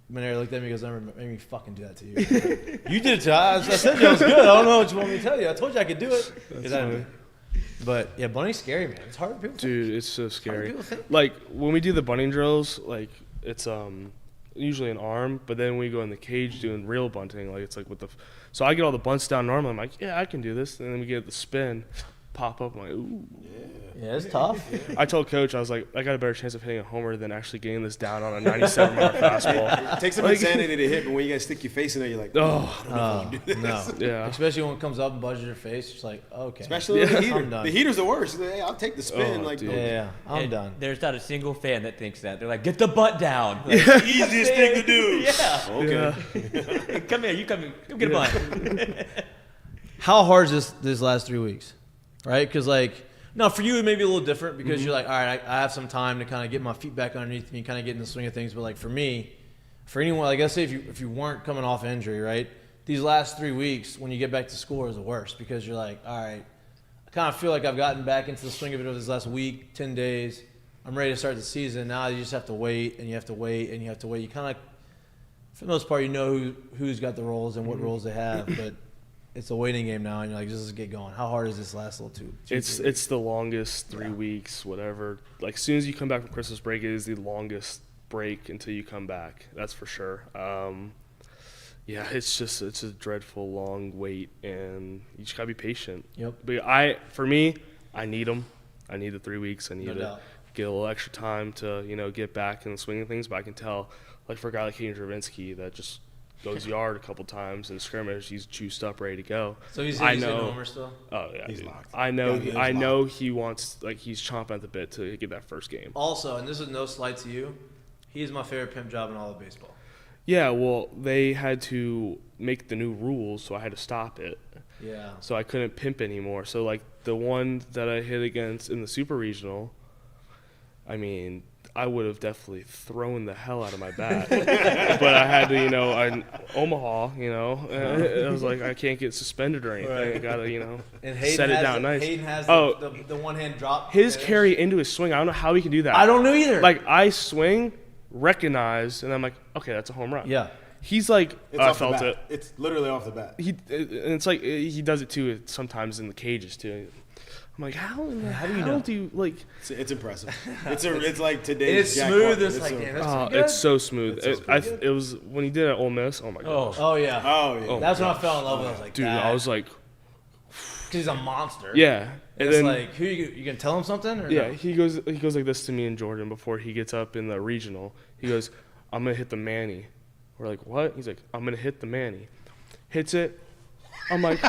Manera looked at me and goes, never made me fucking do that to you. Like, you did it to me. I said you I was good. I don't know what you want me to tell you. I told you I could do it. But yeah, bunting's scary, man. It's hard for people. Dude, it's so scary. People think. Like when we do the bunting drills, like it's usually an arm, but then we go in the cage doing real bunting, like it's like with the. So I get all the bunts down normally. I'm like, yeah, I can do this, and then we get the spin, pop up. I'm like, ooh. Yeah, it's tough. I told Coach, I was like, I got a better chance of hitting a homer than actually getting this down on a 97-mile fastball. It takes some insanity to hit, but when you guys stick your face in there, you're like, oh, I don't know if I can do this. No. Yeah. Especially when it comes up and buzzes your face, it's like, okay. Especially the heater. I'm done. The heater's the worst. Hey, I'll take the spin. Dude. Yeah, I'm done. There's not a single fan that thinks that. They're like, get the butt down. Like, Easiest thing to do. Yeah. Okay. Come here. You come get a butt. How hard is this last 3 weeks? Right? Because, like, no, for you it may be a little different because you're like, all right, I have some time to kind of get my feet back underneath me and kind of get in the swing of things. But, like, for me, for anyone, like I say, if you weren't coming off injury, right, these last 3 weeks when you get back to school is the worst because you're like, all right, I kind of feel like I've gotten back into the swing of it over this last week, 10 days. I'm ready to start the season. Now you just have to wait and you have to wait and you have to wait. You kind of, for the most part, you know who's got the roles and what roles they have, but it's a waiting game now, and you're like, just get going. How hard is this last little two? It's the longest 3 weeks, whatever. Like, as soon as you come back from Christmas break, it is the longest break until you come back. That's for sure. Yeah, it's a dreadful long wait, and you just gotta be patient. Yep. But for me, I need them. I need the 3 weeks. I need No to doubt. get a little extra time to get back in the swing of things. But I can tell, like for a guy like Hayden Dravinsky that just goes yard a couple times in scrimmage, he's juiced up, ready to go. So he's I hitting know. homer still? Oh yeah, He's dude. locked. I know. Yeah, I he's know he wants, like, he's chomping at the bit to get that first game. Also, and this is no slight to you, he is my favorite pimp job in all of baseball. Yeah, well, they had to make the new rules, so I had to stop it. Yeah. So I couldn't pimp anymore. So, like, the one that I hit against in the Super Regional, I mean, I would have definitely thrown the hell out of my bat. But I had to, Omaha, I was like, I can't get suspended or anything. Right. I got to, And Hayden set it has down nice. Hayden has Oh. the one-hand drop. His pitch. carry into his swing, I don't know how he can do that. I don't know either. Like, I swing, recognize, and I'm like, okay, that's a home run. Yeah. He's like, It's I off the felt bat. it. It's literally off the bat. And it's like he does it too sometimes in the cages too. I'm like, how do you know? It's impressive. It's like And today's it's jackpot. smooth. It's like, damn, that's pretty good. It's so smooth. It's so It was when he did it at Ole Miss. Oh my god, Oh, yeah. Oh yeah. That's when I fell in love with him. I was like, dude, that. I was like, Because he's a monster. yeah. And And it's then like, who you gonna tell him something? Or yeah, no? he goes like this to me and Jordan before he gets up in the regional. He goes, I'm gonna hit the Manny. We're like, what? He's like, I'm gonna hit the Manny. Hits it. I'm like, oh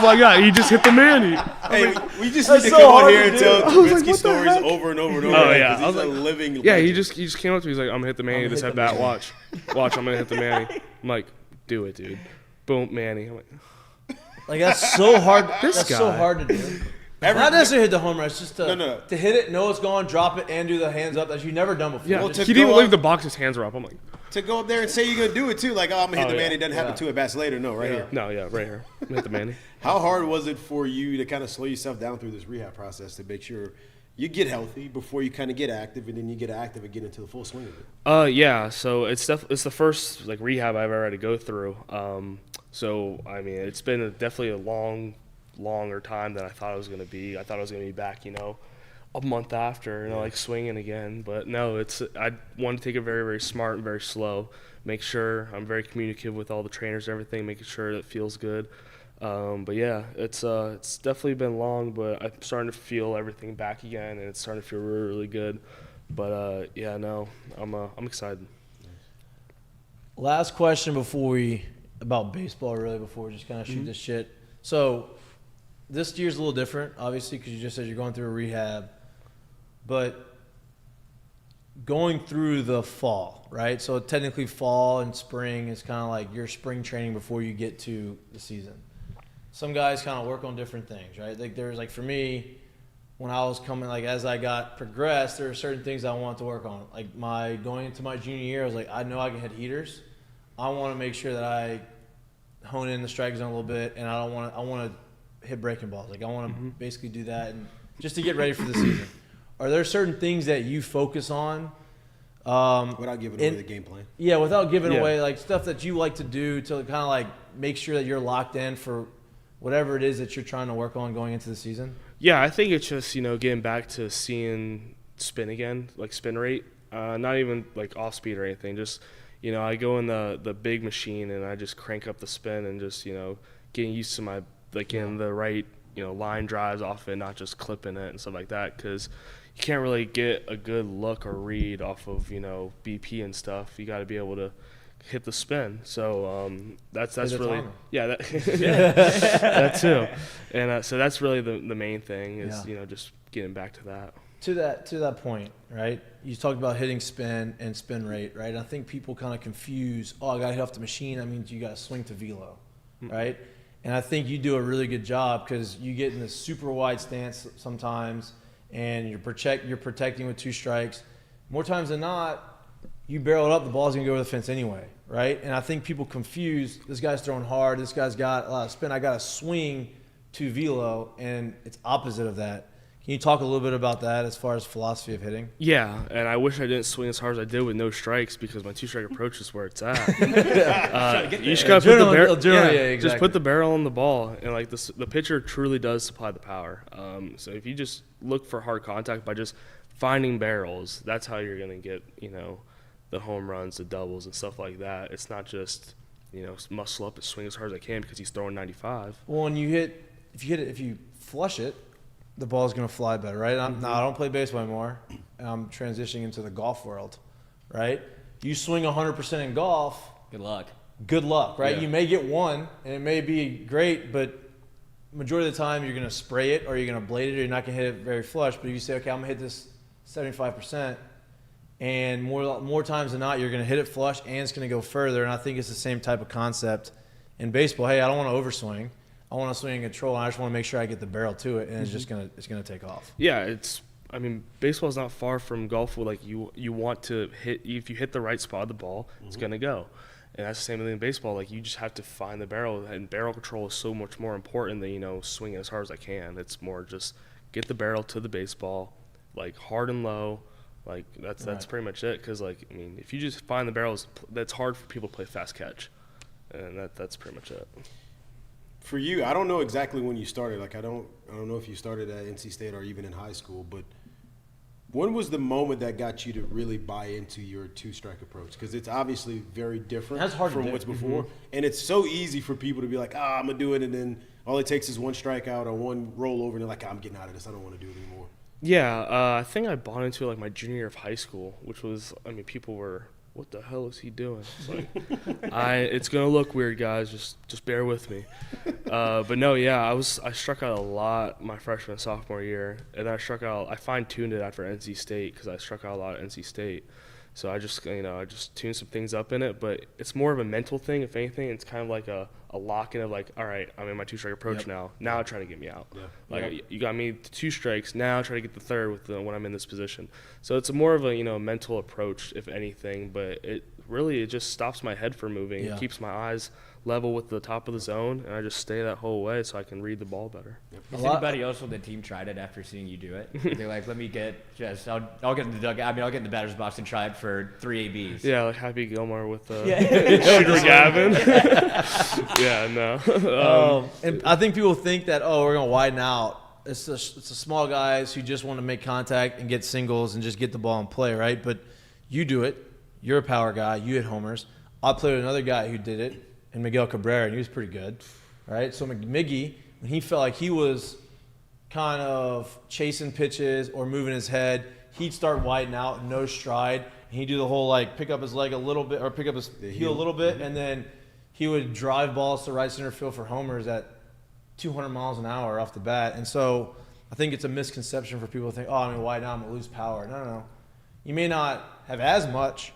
my god, he just hit the Manny. Hey, we just That's need to so come on hard here to and do. tell I was like, Dravinsky what the stories heck? over and over and over. Oh, again, yeah. 'cause I was he's a like- living. Yeah, legend. he just came up to me. He's like, I'm gonna hit the Manny. This at bat. Watch, I'm gonna hit the Manny. I'm like, do it, dude. Boom, Manny. I'm like, that's so hard. This That's so guy. hard to do. Not necessarily hit the home run. It's just to, No. to hit it, know it's going, drop it, and do the hands up that you've never done before. yeah. Well, he to didn't even go leave up- the box. His hands were up. I'm like, to go up there and say you're gonna do it too. Like, oh, I'm gonna hit Oh, the yeah. man. It doesn't happen Yeah. 2 at bats later. No, right here. no, yeah, right here. I'm gonna hit the Manny. How hard was it for you to kind of slow yourself down through this rehab process to make sure you get healthy before you kind of get active, and then you get active and get into the full swing of it? Yeah. So it's the first like rehab I've ever had to go through. So I mean, it's been definitely a longer time than I thought it was gonna be. I thought I was gonna be back, a month after, like swinging again. But no, I want to take it very, very smart and very slow. Make sure I'm very communicative with all the trainers and everything, making sure it feels good. But yeah, it's definitely been long, but I'm starting to feel everything back again, and it's starting to feel really, really good. But yeah, no, I'm excited. Last question about baseball, really, before we just kind of shoot this shit. So this year's a little different, obviously, because you just said you're going through a rehab. But going through the fall, right? So technically fall and spring is kind of like your spring training before you get to the season. some guys kind of work on different things, right? Like there's like for me, when I was coming, like as I got progressed, there were certain things I wanted to work on. Like going into my junior year, I was like, I know I can hit heaters. I want to make sure that I hone in the strike zone a little bit, and I want to hit breaking balls. Like I want to basically do that, and just to get ready for the season. Are there certain things that you focus on? Without giving away the game plan. Yeah, without giving away like stuff that you like to do to kind of like make sure that you're locked in for whatever it is that you're trying to work on going into the season. Yeah, I think it's just, getting back to seeing spin again, like spin rate, not even like off speed or anything. Just, I go in the big machine and I just crank up the spin and just, getting used to my, like getting the right, line drives off it, not just clipping it and stuff like that. Because you can't really get a good look or read off of, BP and stuff. You got to be able to hit the spin. So that's really that too. And so that's really the main thing is just getting back to that. To that point, right? You talked about hitting spin and spin rate, right? I think people kind of confuse, I got to hit off the machine. That means you got to swing to velo, right? And I think you do a really good job because you get in this super wide stance sometimes, and you're protecting with 2 strikes. More times than not, you barrel it up, the ball's gonna go over the fence anyway, right? And I think people confuse, this guy's throwing hard, this guy's got a lot of spin, I gotta swing to velo, and it's opposite of that. Can you talk a little bit about that as far as philosophy of hitting? Yeah, and I wish I didn't swing as hard as I did with no strikes because my 2-strike approach is where it's at. You just gotta put the barrel. Exactly. Just put the barrel on the ball, and like the pitcher truly does supply the power. So if you just look for hard contact by just finding barrels, that's how you're gonna get the home runs, the doubles, and stuff like that. It's not just muscle up and swing as hard as I can because he's throwing 95. Well, when if you flush it, the ball's going to fly better, right? Now, I don't play baseball anymore. I'm transitioning into the golf world, right? You swing 100% in golf. Good luck. Good luck, right? Yeah. You may get one, and it may be great, but majority of the time you're going to spray it or you're going to blade it or you're not going to hit it very flush. But if you say, okay, I'm going to hit this 75%, and more times than not, you're going to hit it flush and it's going to go further. And I think it's the same type of concept in baseball. Hey, I don't want to overswing. I want to swing in control, and I just want to make sure I get the barrel to it, and it's gonna take off. Yeah, baseball's not far from golf. Where like you want to hit, if you hit the right spot of the ball, it's gonna go. And that's the same thing in baseball. Like you just have to find the barrel, and barrel control is so much more important than swinging as hard as I can. It's more just get the barrel to the baseball, like hard and low. Like that's pretty much it. Because if you just find the barrels, that's hard for people to play fast catch, and that's pretty much it. For you, I don't know exactly when you started. Like I don't know if you started at NC State or even in high school, but when was the moment that got you to really buy into your 2-strike approach? Because it's obviously very different from what's before. And it's so easy for people to be like, I'm going to do it, and then all it takes is one strikeout or one rollover, and they're like, I'm getting out of this. I don't want to do it anymore. Yeah, I think I bought into it like my junior year of high school, which was, people were, what the hell is he doing? It's like, it's gonna look weird, guys. Just bear with me. But no, yeah, I struck out a lot my freshman and sophomore year, and then I fine-tuned it after NC State because I struck out a lot at NC State. So I just tuned some things up in it, but it's more of a mental thing. If anything, it's kind of like a lock-in of like, all right, I'm in my 2-strike approach now. Now try to get me out. You got me 2 strikes. Now try to get the third when I'm in this position. So it's more of a mental approach, if anything. But it just stops my head from moving. It keeps my eyes level with the top of the zone, and I just stay that whole way so I can read the ball better. Has anybody else on the team tried it after seeing you do it? They're like, let me I'll get in the dugout. I'll get in the batter's box and try it for 3 ABs. Yeah, like Happy Gilmore with Shooter Gavin. Yeah, no. And I think people think that, we're going to widen out. It's the small guys who just want to make contact and get singles and just get the ball and play, right? But you do it. You're a power guy. You hit homers. I played with another guy who did it, and Miguel Cabrera, and he was pretty good, right? So Mik'd, when he felt like he was kind of chasing pitches or moving his head, he'd start widening out, no stride, and he'd do the whole pick up his leg a little bit or pick up his heel a little bit, and then he would drive balls to right center field for homers at 200 miles an hour off the bat. And so I think it's a misconception for people to think, I'm going to widen out, I'm going to lose power. No. You may not have as much,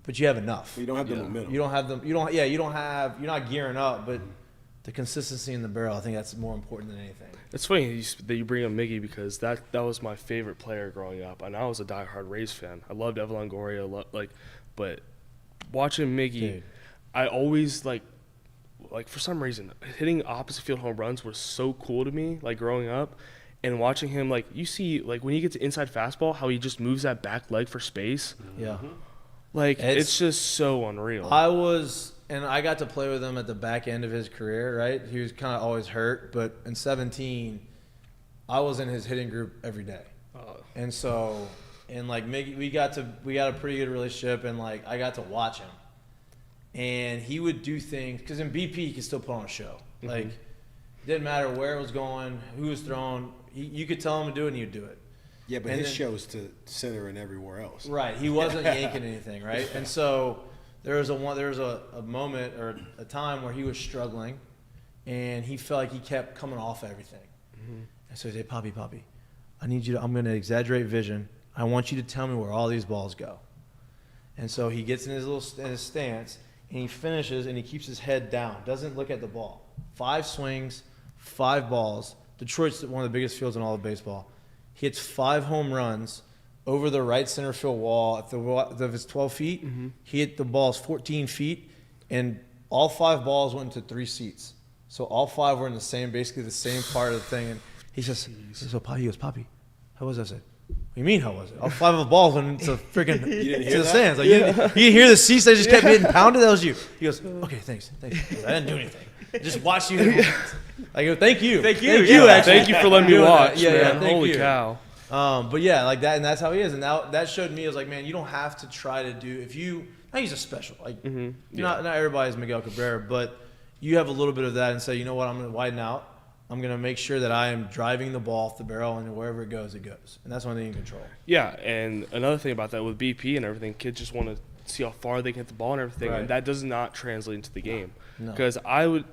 but you have enough. You don't have the momentum. You don't have them. You're not gearing up, but the consistency in the barrel. I think that's more important than anything. It's funny that you bring up Mik'd because that was my favorite player growing up, and I was a diehard Rays fan. I loved Evan Longoria, but watching Mik'd, Dude. I always like for some reason hitting opposite field home runs was so cool to me. Like growing up, and watching him, like you see, like when he gets inside fastball, how he just moves that back leg for space. Yeah. Like it's just so unreal. I got to play with him at the back end of his career, right? He was kind of always hurt, but in 17, I was in his hitting group every day. And so, and like we got a pretty good relationship, and like I got to watch him. And he would do things, because in BP he could still put on a show. Like, it didn't matter where it was going, who was throwing, you could tell him to do it and he'd do it. Yeah, but his show's to center and everywhere else. Right. He wasn't yanking anything, right? And so there was a moment or a time where he was struggling, and he felt like he kept coming off everything. And so he said, Poppy, I need you to, I'm going to exaggerate vision. I want you to tell me where all these balls go. And so he gets in his stance, and he finishes, and he keeps his head down, doesn't look at the ball. 5 swings, 5 balls. Detroit's one of the biggest fields in all of baseball. He hits 5 home runs over the right center field wall. If it's 12 feet, he hit the balls 14 feet, and all 5 balls went into 3 seats. So all 5 were in basically the same part of the thing. And he says, Poppy, how was that? I said, what do you mean, how was it? All 5 of the balls went into freaking to the stands. Like, you hear the seats, they just kept getting pounded? That was you. He goes, okay, thanks. I didn't do anything. I just watched you. I go, thank you. Thank you. Actually. Thank you for letting me watch, man. Thank Holy you. cow. But yeah, like that, and that's how he is. And that showed me, I was like, man, you don't have to try to do, he's a special. Like, not everybody's Miguel Cabrera, but you have a little bit of that and say, you know what, I'm going to widen out. I'm going to make sure that I am driving the ball off the barrel, and wherever it goes, it goes. And that's one thing you can control. Yeah, and another thing about that with BP and everything, kids just want to see how far they can hit the ball and everything, and that does not translate into the game. Because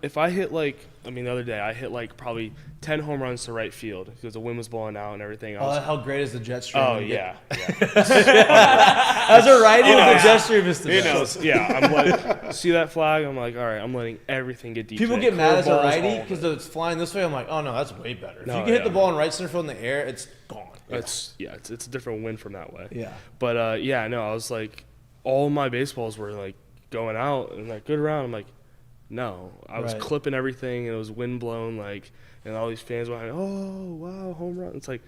if I hit the other day I hit probably 10 home runs to right field because the wind was blowing out and everything. How great is the jet stream? Oh yeah. As a righty, the jet stream is the best. I'm like, see that flag? I'm like, all right, I'm letting everything get deep. People get mad as a righty because it's flying this way. I'm like, oh no, that's way better. If you can hit the ball in right center field in the air, it's gone. It's a different wind from that way. Yeah. But I was like, all my baseballs were like going out and like good round. I'm like, no, I was clipping everything and it was wind blown, and all these fans were like, oh wow, home run. It's like,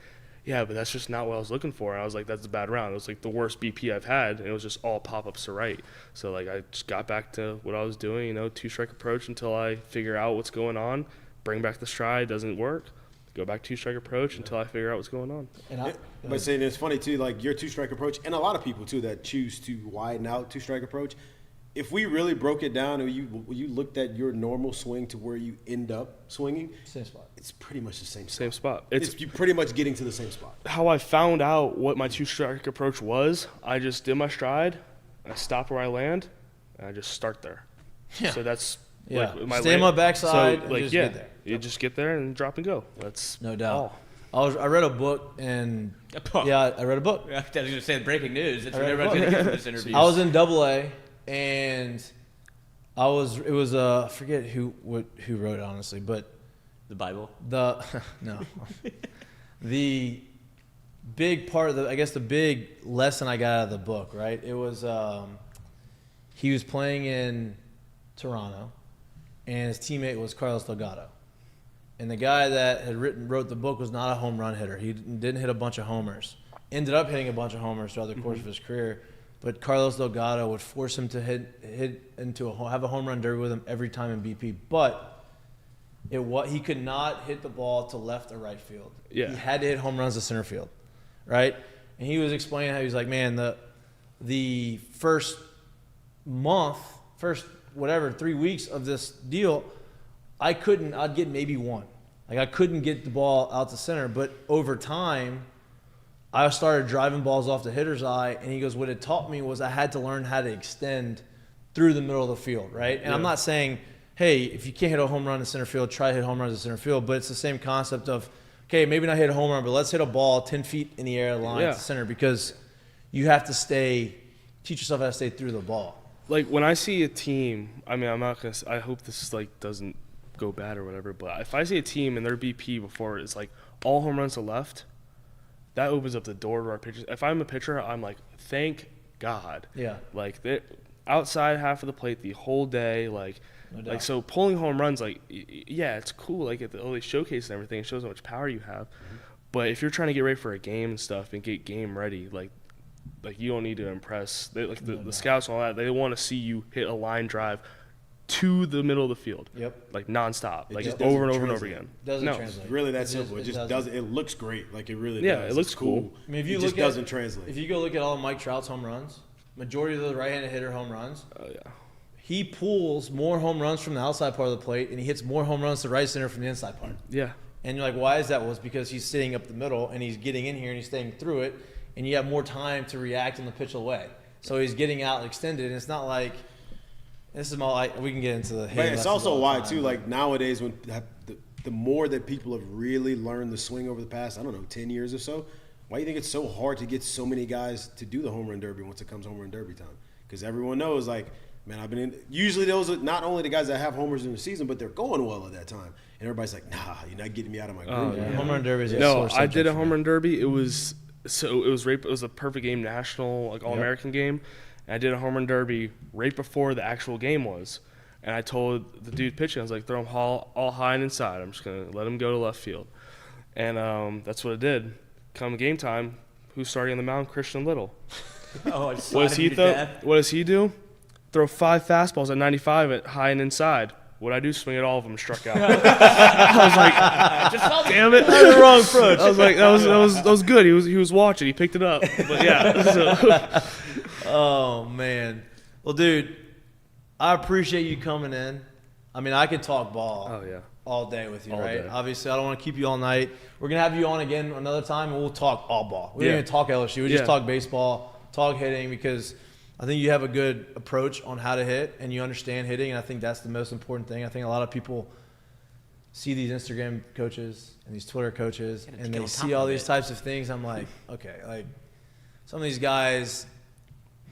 yeah, but that's just not what I was looking for. And I was like, that's a bad round. It was like the worst BP I've had, and it was just all pop-ups to right. So I just got back to what I was doing, 2-strike approach until I figure out what's going on. Bring back the stride, doesn't work. Go back 2-strike approach until I figure out what's going on. But saying it's funny too, like your 2-strike approach, and a lot of people too that choose to widen out 2-strike approach. If we really broke it down, and you looked at your normal swing to where you end up swinging, same spot. It's pretty much the same spot. Same spot. It's you pretty much getting to the same spot. How I found out what my 2-strike approach was, I just did my stride, I stop where I land, and I just start there. Yeah. So that's stay on my backside. So and get there. You just get there and drop and go. That's no doubt. I read a book and I read a book. I was going to say breaking news. That's what everybody's going to get from this interview. I was in AA, and it was I forget who wrote it honestly, but the Bible. No, the big part of the big lesson I got out of the book, right? It was he was playing in Toronto, and his teammate was Carlos Delgado. And the guy that had wrote the book was not a home run hitter. He didn't hit a bunch of homers. Ended up hitting a bunch of homers throughout the course of his career. But Carlos Delgado would force him to have a home run derby with him every time in BP. But he could not hit the ball to left or right field. Yeah. He had to hit home runs to center field, right? And he was explaining how he was like, man, the first 3 weeks of this deal, I'd get maybe one. I couldn't get the ball out to center, but over time, I started driving balls off the hitter's eye, and he goes, what it taught me was I had to learn how to extend through the middle of the field, right? And I'm not saying, hey, if you can't hit a home run in center field, try to hit home runs in center field, but it's the same concept of, okay, maybe not hit a home run, but let's hit a ball 10 feet in the air line to center, because you have to teach yourself how to stay through the ball. Like when I see a team, I mean, I'm not gonna. I hope this doesn't go bad or whatever. But if I see a team and their BP before it's like all home runs to left, that opens up the door to our pitchers. If I'm a pitcher, I'm like, thank God. Yeah. Like outside half of the plate the whole day, like so pulling home runs, like yeah, it's cool. Like all they showcase and everything, it shows how much power you have. Mm-hmm. But if you're trying to get ready for a game and stuff and get game ready, like you don't need to impress. The scouts and all that, they want to see you hit a line drive to the middle of the field. Yep. Like nonstop, like just over and doesn't over and over translate. again. Doesn't no. translate. It's really that simple. It just doesn't. It looks great. Like it really Yeah, does. it looks It's cool. I mean, if you it look just at, doesn't translate. If you go look at all of Mike Trout's home runs, majority of those right-handed hitter home runs, Oh yeah. he pulls more home runs from the outside part of the plate, and he hits more home runs to right center from the inside part. Yeah. And you're like, why is that? Well, it's because he's sitting up the middle, and he's getting in here, and he's staying through it, and you have more time to react on the pitch away. So he's getting out and extended, and it's not like this is my. We can get into the. But it's also why too. Like nowadays, when the more that people have really learned the swing over the past, I don't know, 10 years or so, why do you think it's so hard to get so many guys to do the home run derby once it comes home run derby time? Because everyone knows, like, man, I've been in. Usually those are not only the guys that have homers in the season, but they're going well at that time. And everybody's like, nah, you're not getting me out of my groove. Yeah. Home run derby is a No, sore I did subject a for home me. run derby. It was a perfect game, national, like all American game. And I did a home run derby right before the actual game was. And I told the dude pitching, I was like, throw him all high and inside. I'm just gonna let him go to left field. And that's what I did. Come game time, who's starting on the mound? Christian Little. Oh, What does he do? Throw 5 fastballs at 95 at high and inside. What I do? Swing at all of them, struck out. I was like, damn it! That's the wrong approach. I was like, that was good. He was watching. He picked it up. But yeah. So. Oh man. Well, dude, I appreciate you coming in. I mean, I could talk ball. Oh yeah. All day with you, All right? day. Obviously, I don't want to keep you all night. We're gonna have you on again another time, and we'll talk all ball. We don't Yeah. even talk LSU. We just Yeah. talk baseball, talk hitting, because I think you have a good approach on how to hit, and you understand hitting, and I think that's the most important thing. I think a lot of people see these Instagram coaches and these Twitter coaches, and they see all these types of things. I'm like, okay, like some of these guys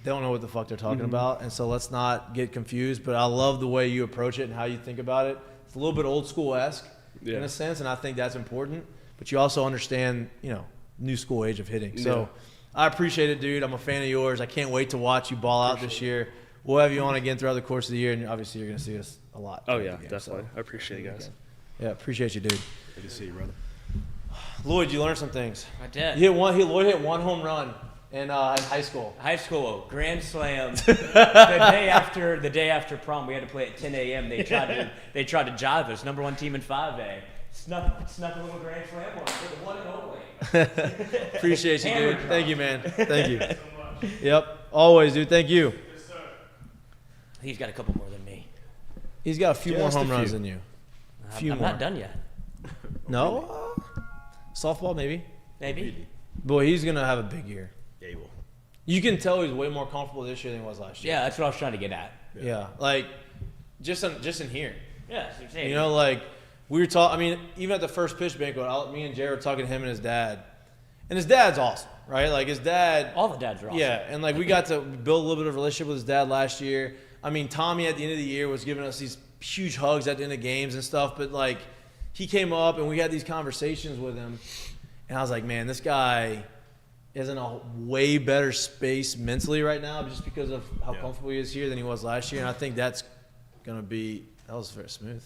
don't know what the fuck they're talking about, and so let's not get confused. But I love the way you approach it and how you think about it. It's a little bit old school-esque in a sense, and I think that's important. But you also understand, new school age of hitting. So I appreciate it, dude. I'm a fan of yours. I can't wait to watch you ball out this year. We'll have you on again throughout the course of the year, and obviously you're going to see us a lot. Oh throughout yeah, the game, definitely. so. I appreciate you guys. Yeah, appreciate you, dude. Good to see you, brother. Lloyd, you learned some things. I did. Lloyd hit one home run in high school. High school grand slam. the day after prom, we had to play at 10 a.m. They tried to jive us. Number 1 team in 5A. Snuck a little grand slam on for the one and only. Appreciate you, dude. Thank you, man. Thank you. Yep, always, dude. Thank you. He's got a couple more than me. He's got a few more Just a home runs few. than you. I'm not done yet. No? Softball, maybe. Maybe. Boy, he's going to have a big year. Yeah, you will. You can tell he's way more comfortable this year than he was last year. Yeah, that's what I was trying to get at. Yeah. Like, just in here. Yeah, that's what you're saying. Like, we were talking, I mean, even at the first pitch banquet, me and Jared were talking to him and his dad. And his dad's awesome, right? Like, his dad. All the dads are awesome. Yeah, and, like, we got to build a little bit of a relationship with his dad last year. I mean, Tommy at the end of the year was giving us these huge hugs at the end of games and stuff. But, like, he came up and we had these conversations with him. And I was like, man, this guy is in a way better space mentally right now just because of how comfortable he is here than he was last year. And I think that's going to be – that was very smooth.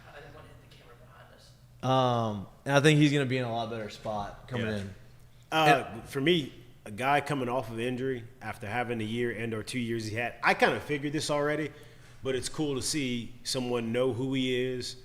I didn't want to hit the camera behind us. And I think he's going to be in a lot better spot coming in. For me, a guy coming off of injury after having a year and or 2 years he had, I kind of figured this already, but it's cool to see someone know who he is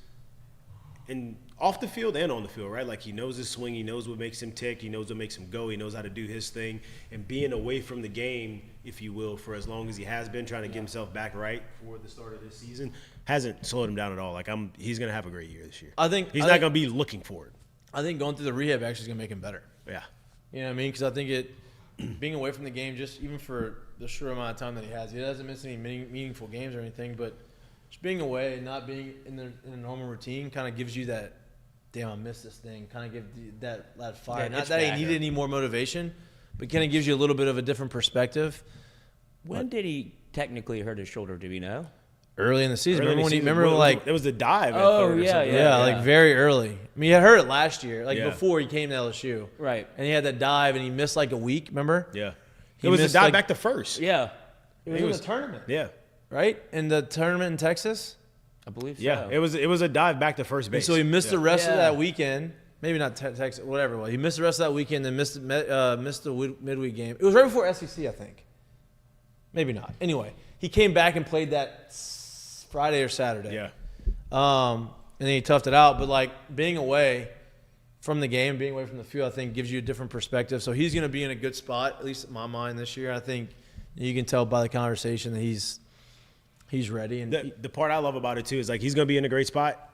and off the field and on the field, right? Like he knows his swing, he knows what makes him tick, he knows what makes him go, he knows how to do his thing, and being away from the game, if you will, for as long as he has been, trying to get himself back right for the start of this season, hasn't slowed him down at all. Like he's going to have a great year this year. I think he's not going to be looking for it. I think going through the rehab actually is going to make him better. Yeah. You know what I mean? Because I think being away from the game, just even for the short amount of time that he hasn't missed any meaningful games or anything, but just being away and not being in a normal routine kind of gives you that, damn, I missed this thing, kind of give that fire. Yeah, not that he needed any more motivation, but kind of gives you a little bit of a different perspective. When did he technically hurt his shoulder? Do we know? early in the season. Early in the Remember season. when like it was the dive. At Oh, third or yeah, something. yeah, like very early. I mean, he had hurt it last year, like Yeah. before he came to LSU. Right. And he had that dive, and he missed like a week. Remember? Yeah. He It was a missed, dive like- back to first. Yeah, It was in the tournament, Yeah. right? In the tournament in Texas. I believe so. Yeah. It was a dive back to first And base. so he missed the rest of Yeah. that weekend. Maybe not Texas, whatever it was. He missed the rest of that weekend, then missed the midweek game. It was right before SEC, I think. Maybe not. Anyway, he came back and played that Friday or Saturday. Yeah. And then he toughed it out. But, like, being away from the game, being away from the field, I think gives you a different perspective. So he's going to be in a good spot, at least in my mind this year. I think you can tell by the conversation that he's ready. And The part I love about it, too, is, like, he's going to be in a great spot.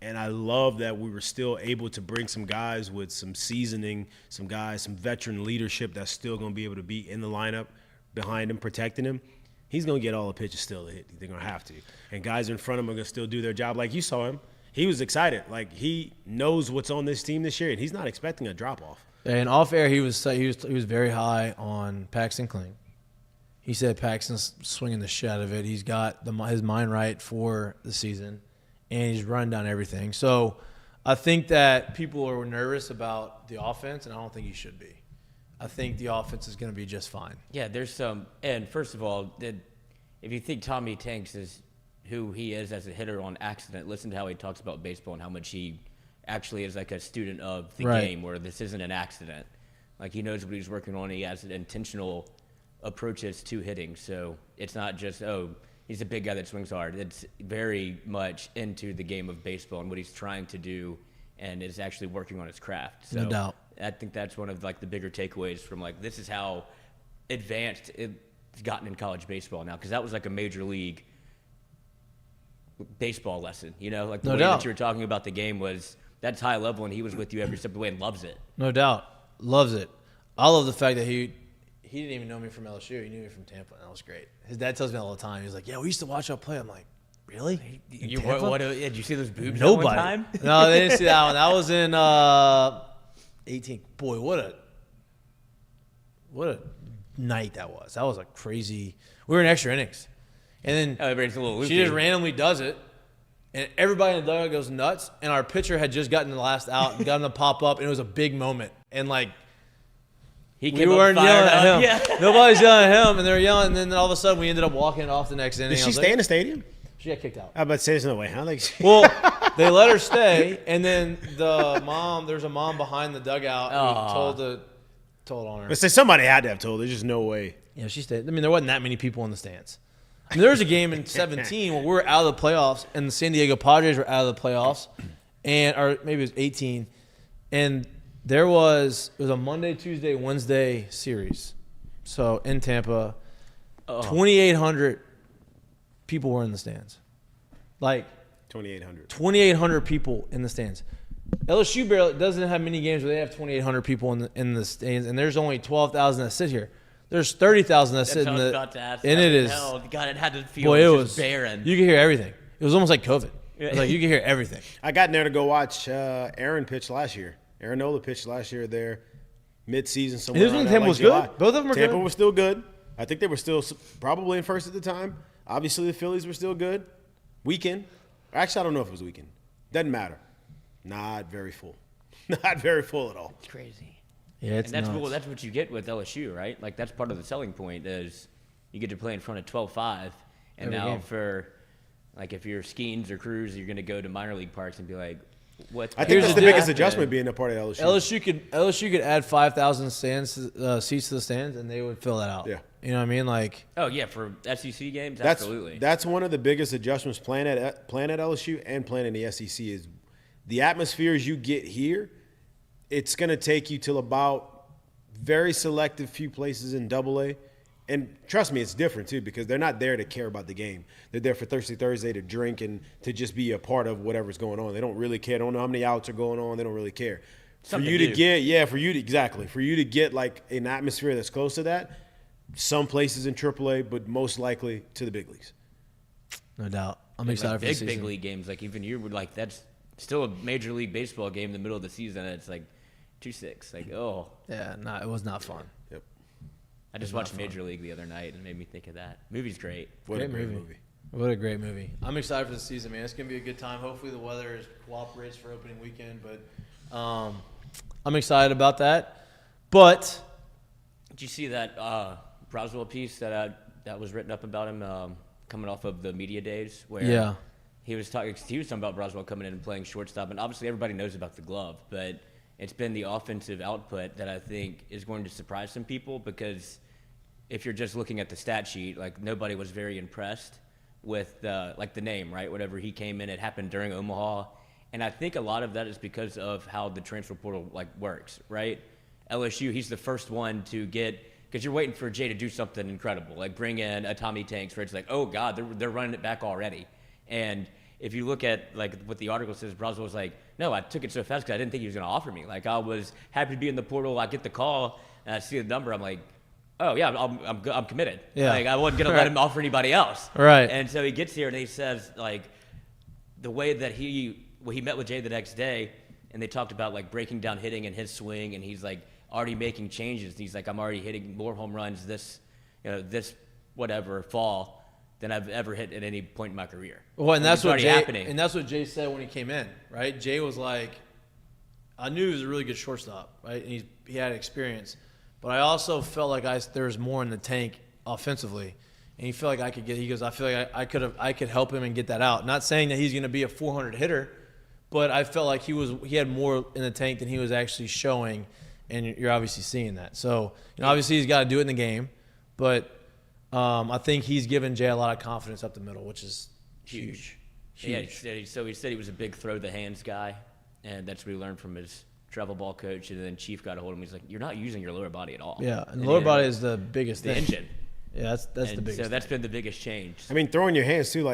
And I love that we were still able to bring some guys with some seasoning, some veteran leadership that's still going to be able to be in the lineup behind him, protecting him. He's going to get all the pitches still to hit. They're going to have to. And guys in front of him are going to still do their job. Like you saw him. He was excited. Like, he knows what's on this team this year, and he's not expecting a drop-off. And off air, he was very high on Paxton Kling. He said Paxton's swinging the shit out of it. He's got his mind right for the season, and he's running down everything. So I think that people are nervous about the offense, and I don't think he should be. I think the offense is going to be just fine. Yeah, there's some. And first of all, if you think Tommy Tanks is who he is as a hitter on accident, listen to how he talks about baseball and how much he actually is like a student of the game, where this isn't an accident. Like, he knows what he's working on. He has intentional approaches to hitting. So it's not just, he's a big guy that swings hard. It's very much into the game of baseball and what he's trying to do, and is actually working on his craft. So No doubt. I think that's one of like the bigger takeaways from like, this is how advanced it's gotten in college baseball now, because that was like a major league baseball lesson, like the No way doubt. that you were talking about the game was that's high level, and he was with you every step of the way and loves it. No doubt. Loves it. I love the fact that he didn't even know me from LSU. He knew me from Tampa, and that was great. His dad tells me all the time. He's like, yeah, we used to watch y'all play. I'm like, really? In Tampa? Did you see those boobs Nobody. that one time? No, they didn't see that one. That was in 18. Boy, what a night that was. That was a crazy. We were in extra innings, and then Everybody's a little loopy. she just randomly does it, and everybody in the dugout goes nuts. And our pitcher had just gotten the last out and gotten the pop up, and it was a big moment. And like, He we came up weren't fired yelling at him. up. Yeah. Nobody's yelling at him, and they were yelling. And then all of a sudden, we ended up walking off the next inning. Did I she was stay like, in the stadium? She got kicked out. I was about to say, there's no way, huh? Like, Well, they let her stay, and then there's a mom behind the dugout who told on her. let's say somebody had to have told. There's just no way. Yeah, she stayed. I mean, there wasn't that many people in the stands. I mean, there was a game in 17 where we were out of the playoffs, and the San Diego Padres were out of the playoffs, or maybe it was 18, and it was a Monday, Tuesday, Wednesday series. So in Tampa, 2,800 people were in the stands. Like 2,800. 2,800 people in the stands. LSU barely doesn't have many games where they have 2,800 people in the stands, and there's only 12,000 that sit here. There's 30,000 that sit That's in what I was the. about to ask. And it is. Hell, God, it had to feel Boy, it just was barren. You could hear everything. It was almost like COVID. It was like you could hear everything. I got in there to go watch Aaron pitch last year. Aaron Nola pitched last year there, mid-season somewhere. His one around there, Tampa like was July. good. Both of them were Tampa good. was still good. I think they were still probably in first at the time. Obviously, the Phillies were still good. Weekend. Actually, I don't know if it was weekend. Doesn't matter. Not very full. Not very full at all. It's crazy. Yeah, it's And that's nuts. what that's what you get with LSU, right? Like, that's part of the selling point is you get to play in front of 12-5, and Every now game. for like if you're Skeens or Cruz, you're going to go to minor league parks and be like, what? I think that's the deal. biggest adjustment being a part of LSU. LSU could add 5,000 seats to the stands, and they would fill that out. Yeah. You know what I mean? Like, Oh yeah, for SEC games, That's absolutely. That's one of the biggest adjustments playing at LSU and playing in the SEC is the atmospheres you get here. It's going to take you till about very selective few places in AA. And trust me, it's different too because they're not there to care about the game. They're there for Thirsty Thursday to drink and to just be a part of whatever's going on. They don't really care. They don't know how many outs are going on. They don't really care. Something for you to new. get, for you to get like an atmosphere that's close to that, some places in AAA, but most likely to the big leagues. no doubt. I'm Like excited for the big season. league games. Like even you would like that's still a major league baseball game in the middle of the season. And it's like 2-6. Like Yeah, no, it was not fun. Yep. I just watched Major League the other night and it made me think of that. Movie's great. What Great a great movie. movie. What a great movie. I'm excited for the season, man. It's going to be a good time. Hopefully the weather cooperates for opening weekend, but I'm excited about that. But Did you see that Broswell piece that was written up about him coming off of the media days? Where he was talking about Broswell coming in and playing shortstop, and obviously everybody knows about the glove, but it's been the offensive output that I think is going to surprise some people, because if you're just looking at the stat sheet, like, nobody was very impressed with the name, right? Whatever he came in, it happened during Omaha, and I think a lot of that is because of how the transfer portal works, right? LSU, he's the first one to get, because you're waiting for Jay to do something incredible, like bring in a Tommy Tanks, where it's like, oh God, they're running it back already. And if you look at what the article says, Broswell was like, no, I took it so fast because I didn't think he was going to offer me. Like, I was happy to be in the portal. I get the call and I see the number. I'm like, oh yeah, I'm committed. Yeah. Like, I wasn't going to let him offer anybody else. Right. And so he gets here and he says, the way that he met with Jay the next day, and they talked about breaking down hitting and his swing, and he's already making changes. He's like, I'm already hitting more home runs this fall than I've ever hit at any point in my career. Well, and that's what Jay, happening. and that's what Jay said when he came in, right? Jay was like, I knew he was a really good shortstop, right? And he had experience, but I also felt like there was more in the tank offensively, and he felt like I could get. He goes, I feel like I could help him and get that out. Not saying that he's going to be a 400 hitter, but I felt like he had more in the tank than he was actually showing, and you're obviously seeing that. So obviously he's got to do it in the game, but I think he's given Jay a lot of confidence up the middle, which is huge. Yeah, he said he was a big throw the hands guy, and that's what he learned from his travel ball coach. And then Chief got a hold of him. He's like, "You're not using your lower body at all." Yeah, and the lower body is the biggest the thing. engine. Yeah, that's the biggest. So that's been the biggest change. I mean, throwing your hands too,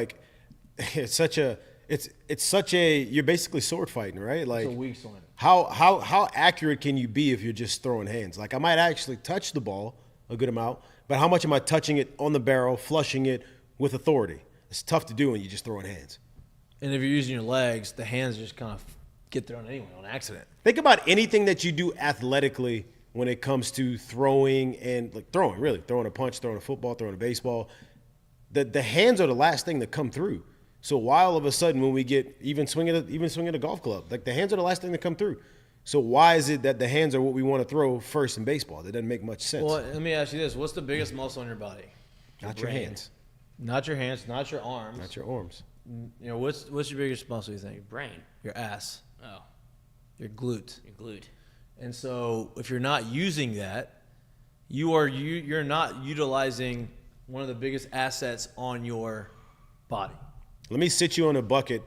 it's such a you're basically sword fighting, right? Like, It's a weak swing. How accurate can you be if you're just throwing hands? Like, I might actually touch the ball a good amount, but how much am I touching it on the barrel, flushing it with authority? It's tough to do when you're just throwing hands. And if you're using your legs, the hands just kind of get thrown anyway on accident. Think about anything that you do athletically when it comes to throwing and throwing a punch, throwing a football, throwing a baseball. The hands are the last thing to come through. So why all of a sudden when we get even swinging a golf club, the hands are the last thing to come through. So why is it that the hands are what we want to throw first in baseball? That doesn't make much sense. Well, let me ask you this: what's the biggest muscle in your body? Not your hands. Not your hands, not your arms. Not your arms. What's your biggest muscle? You think? Your brain. Your ass. Oh, Your glute. your glute. And so if you're not using that, you're not utilizing one of the biggest assets on your body. Let me sit you on a bucket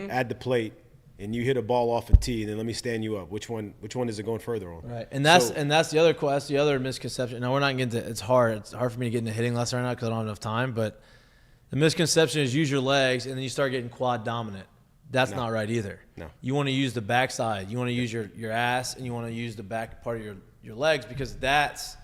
at the plate, and you hit a ball off a tee, and then let me stand you up. Which one is it going further on? Right, and that's the other misconception. Now we're not getting to. It's hard for me to get into hitting lesson right now because I don't have enough time. But the misconception is use your legs, and then you start getting quad dominant. That's not right either. No. You want to use the backside. You want to use your ass, and you want to use the back part of your legs, because that's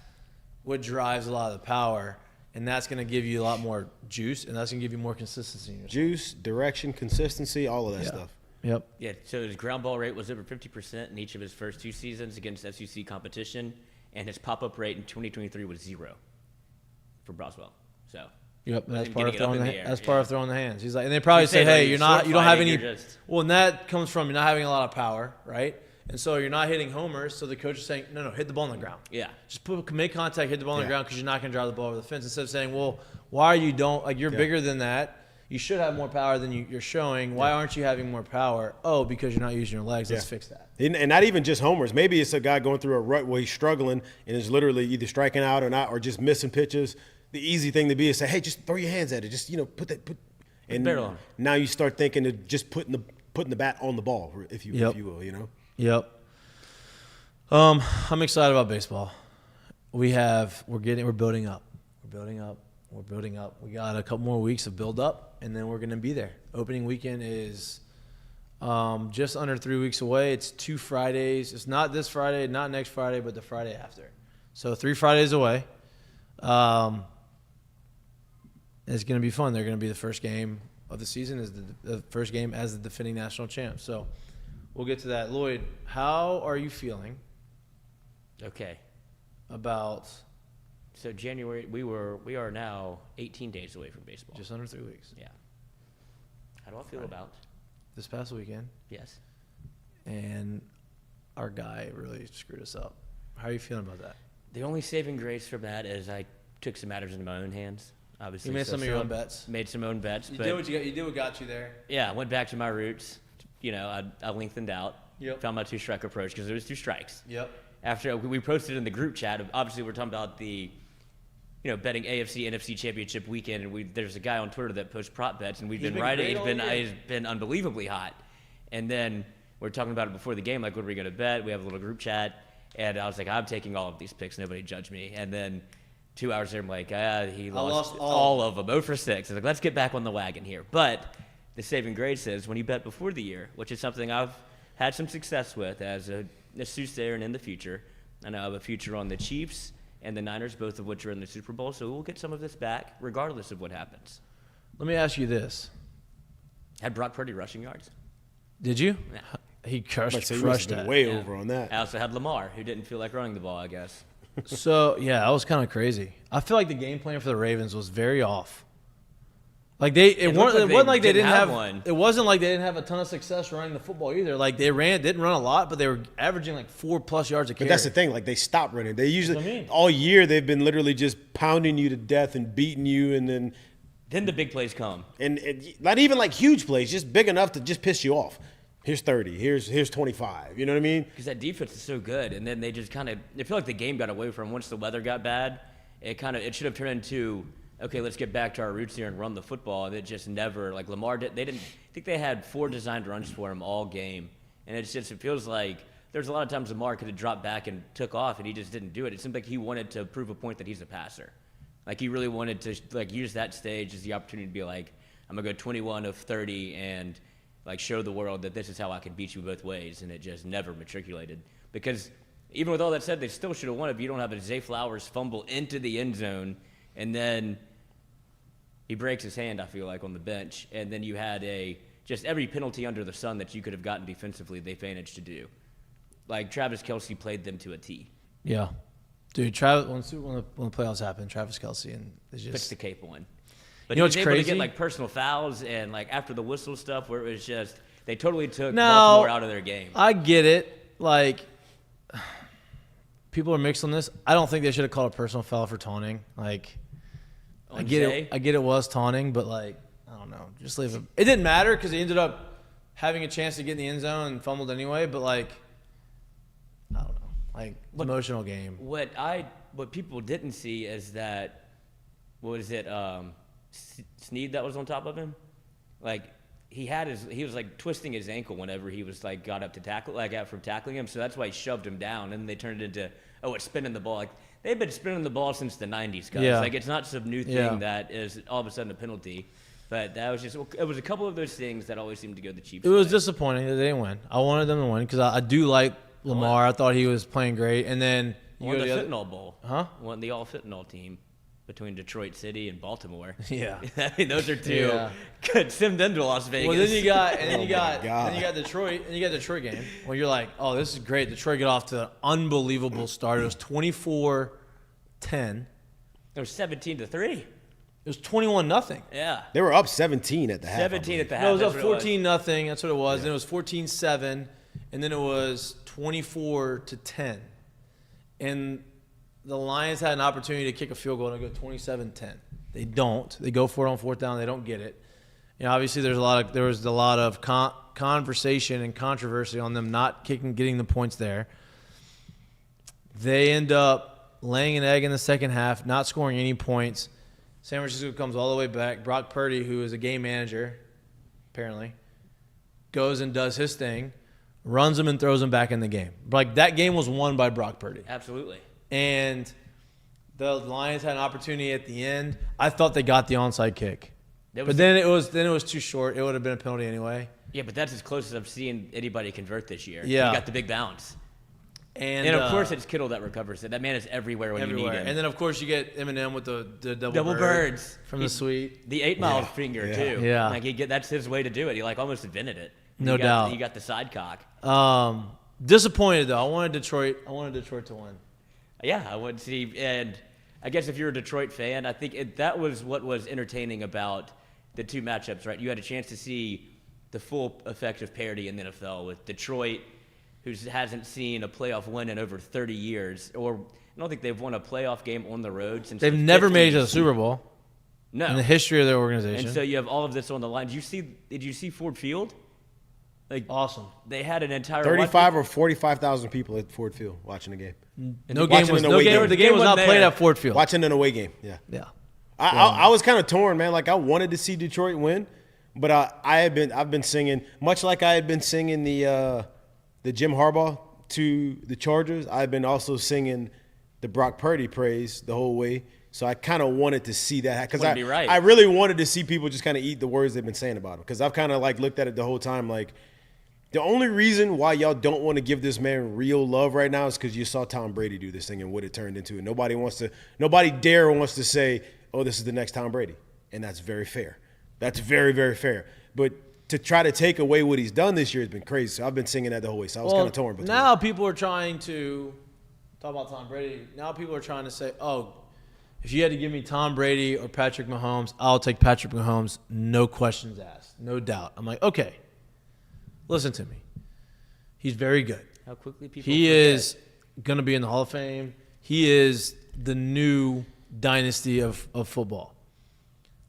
what drives a lot of the power, and that's going to give you a lot more juice, and that's going to give you more consistency in your Juice, direction, consistency, all of that stuff. Yep. Yeah, so his ground ball rate was over 50% in each of his first 2 seasons against SEC competition, and his pop-up rate in 2023 was 0 for Broswell. So Yep, that's him part of getting it up throwing in the the air, that's part yeah. of throwing the hands. He's like, and they probably say, say, hey, like, you don't have any. sword fighting, you're just- Well, and that comes from you're not having a lot of power, right? And so you're not hitting homers. So the coach is saying, no, hit the ball on the ground. Yeah. Just make contact, hit the ball on the Yeah. ground, because you're not going to drive the ball over the fence. Instead of saying, well, why are you you're bigger than that. You should have more power than you're showing. Why aren't you having more power? Oh, because you're not using your legs. Let's fix that. And not even just homers. Maybe it's a guy going through a rut where he's struggling and is literally either striking out or not, or just missing pitches. The easy thing to be is say, hey, just throw your hands at it. Just put and barrel on it. now you start thinking of just putting the bat on the ball, if you will. Yep. I'm excited about baseball. We're building up. We're building up. We got a couple more weeks of build up, and then we're going to be there. Opening weekend is just under 3 weeks away. It's 2 Fridays. It's not this Friday, not next Friday, but the Friday after. So 3 Fridays away. It's going to be fun. They're going to be the first game of the season, is the first game as the defending national champ. So we'll get to that. Lloyd, how are you feeling Okay. about So January, we are now 18 days away from baseball. Just under 3 weeks. Yeah. How do I feel about? This past weekend, Yes. and our guy really screwed us up. How are you feeling about that? The only saving grace from that is I took some matters into my own hands. Obviously, You made so some of your own some- bets. Made some own bets, You but did what you did what got you there. yeah, I went back to my roots. You know, I lengthened out. Yep. Found my 2-strike approach because there was 2 strikes. Yep. After we posted in the group chat, obviously we're talking about the, betting AFC NFC Championship weekend, and there's a guy on Twitter that posts prop bets, and we've He's been been writing. great all year. He's been unbelievably hot, and then we're talking about it before the game, like what are we gonna bet? We have a little group chat, and I was like, I'm taking all of these picks. Nobody judge me. And then 2 hours later, I'm like, he lost all of them, 0 for 6. I was like, let's get back on the wagon here. But the saving grace is when you bet before the year, which is something I've had some success with as a soothsayer and in the future. I know I have a future on the Chiefs and the Niners, both of which are in the Super Bowl, so we'll get some of this back regardless of what happens. Let me ask you this: Had Brock Purdy rushing yards. Did you? Yeah. He I'd crushed say you must have that. been way Yeah. over on that. I also had Lamar, who didn't feel like running the ball, I guess. So yeah, that was kind of crazy. I feel like the game plan for the Ravens was very off. Like it wasn't like they didn't have one. It wasn't like they didn't have a ton of success running the football either. Like they didn't run a lot, but they were averaging like 4+ yards a carry. But that's the thing. Like they stopped running. They usually That's what I mean. all year they've been literally just pounding you to death and beating you, and then Then the big plays come. and not even like huge plays, just big enough to just piss you off. Here's 30. Here's 25. You know what I mean? Because that defense is so good, and then they just kind of – I feel like the game got away from once the weather got bad. It should have turned into, okay, let's get back to our roots here and run the football, and it just never – like Lamar – they didn't – I think they had 4 designed runs for him all game, and it feels like there's a lot of times Lamar could have dropped back and took off, and he just didn't do it. It seemed like he wanted to prove a point that he's a passer. Like he really wanted to like use that stage as the opportunity to be like, I'm going to go 21 of 30 and – like show the world that this is how I can beat you both ways, and it just never matriculated. Because even with all that said, they still should have won if you don't have a Zay Flowers fumble into the end zone, and then he breaks his hand, I feel like, on the bench, and then you had just every penalty under the sun that you could have gotten defensively, they managed to do. Like Travis Kelce played them to a T. Yeah, dude. Travis when the playoffs happened, Travis Kelce and it's Puts just the cape on. But You know he was what's able to crazy? get like personal fouls and like after the whistle stuff where it was just they totally took No, Baltimore out of their game. I get it. Like, people are mixed on this. I don't think they should have called a personal foul for taunting. Like, I On get Zay? it. I get it was taunting, but like, I don't know. Just leave it. It didn't matter because he ended up having a chance to get in the end zone and fumbled anyway. But like, I don't know. Like, it's an emotional game. What people didn't see is that what was it? Snead that was on top of him, like he was like twisting his ankle whenever he was like got up to tackle like out from tackling him, so that's why he shoved him down, and they turned it into it's spinning the ball. Like they've been spinning the ball since the 90s, guys. Yeah. Like it's not some new thing Yeah. that is all of a sudden a penalty, but that was it was a couple of those things that always seemed to go the Chiefs' It was way. disappointing that they didn't win. I wanted them to win because I do like Lamar. I thought he was playing great, and then you Won go the to the other. fentanyl bowl, Huh? Won the all fentanyl team between Detroit City and Baltimore. Yeah. I mean, those are two. Yeah. Good. Send them to Las Vegas. Well, then you got God. then you got Detroit, and you got Detroit game where you're like, oh, this is great. Detroit get off to an unbelievable start. It was 24-10. It was 17-3. It was 21-0. Yeah. They were up 17 at the half. I 17 believe. at the half. No, it was up that's what it 14-0. That's what it was. Then it was 14-7, and then it was 24-10. And the Lions had an opportunity to kick a field goal and go 27-10. They don't. They go for it on 4th down. They don't get it. You know, obviously there was a lot of conversation and controversy on them not getting the points there. They end up laying an egg in the second half, not scoring any points. San Francisco comes all the way back. Brock Purdy, who is a game manager, apparently, goes and does his thing, runs them and throws them back in the game. Like, that game was won by Brock Purdy. Absolutely. And the Lions had an opportunity at the end. I thought they got the onside kick. But then it was too short. It would have been a penalty anyway. Yeah, but that's as close as I've seen anybody convert this year. Yeah. You got the big bounce. And of course, it's Kittle that recovers it. That man is everywhere when you need him. And then, of course, you get Eminem with the Double birds. from the suite. The 8-mile finger, Yeah. too. Yeah. Like, that's his way to do it. He, like, almost invented it. No doubt. You got the side cock. Disappointed, though. I wanted Detroit to win. Yeah, I would see. And I guess if you're a Detroit fan, I think that was what was entertaining about the two matchups, right? You had a chance to see the full effect of parity in the NFL with Detroit, who hasn't seen a playoff win in over 30 years, or I don't think they've won a playoff game on the road since They've the never made it 50s. to the Super Bowl No. in the history of their organization. And so you have all of this on the line. Did you see Ford Field? Like, awesome. they had an entire 35 or 45,000 people at Ford Field watching the game. No game Watching was an away game. the game was wasn't not played there. at Ford Field. Watching an away game, yeah. Yeah. I was kind of torn, man. Like I wanted to see Detroit win, but I've been singing much like I had been singing the Jim Harbaugh to the Chargers. I've been also singing the Brock Purdy praise the whole way. So I kind of wanted to see that because I really wanted to see people just kind of eat the words they've been saying about him. Because I've kind of like looked at it the whole time like the only reason why y'all don't want to give this man real love right now is because you saw Tom Brady do this thing and what it turned into. And nobody wants to say, oh, this is the next Tom Brady. And that's very fair. That's very, very fair. But to try to take away what he's done this year has been crazy. So I've been singing that the whole way. So I was kind of torn. Between now people are trying to talk about Tom Brady. Now people are trying to say, oh, if you had to give me Tom Brady or Patrick Mahomes, I'll take Patrick Mahomes. No questions asked. No doubt. I'm like, okay, listen to me. He's very good. How quickly people He forget. is going to be in the Hall of Fame. He is the new dynasty of football.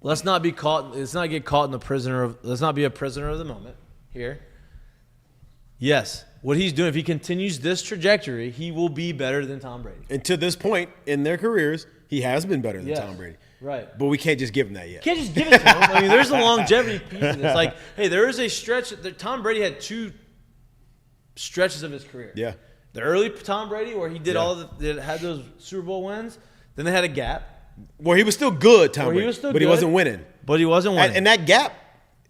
Let's not be caught. Let's not get caught in the prisoner of. Let's not be a prisoner of the moment here. Yes, what he's doing, if he continues this trajectory, he will be better than Tom Brady. And to this point in their careers, he has been better than Yes. Tom Brady. Right. But we can't just give him that yet. Can't just give it to him. I mean, there's a longevity piece of this. It's like, hey, there is a stretch. Tom Brady had two stretches of his career. Yeah. The early Tom Brady, where he did had those Super Bowl wins. Then they had a gap. Well, he was still good, Tom Where he Brady, was still but he good. wasn't winning. But he wasn't winning. And that gap,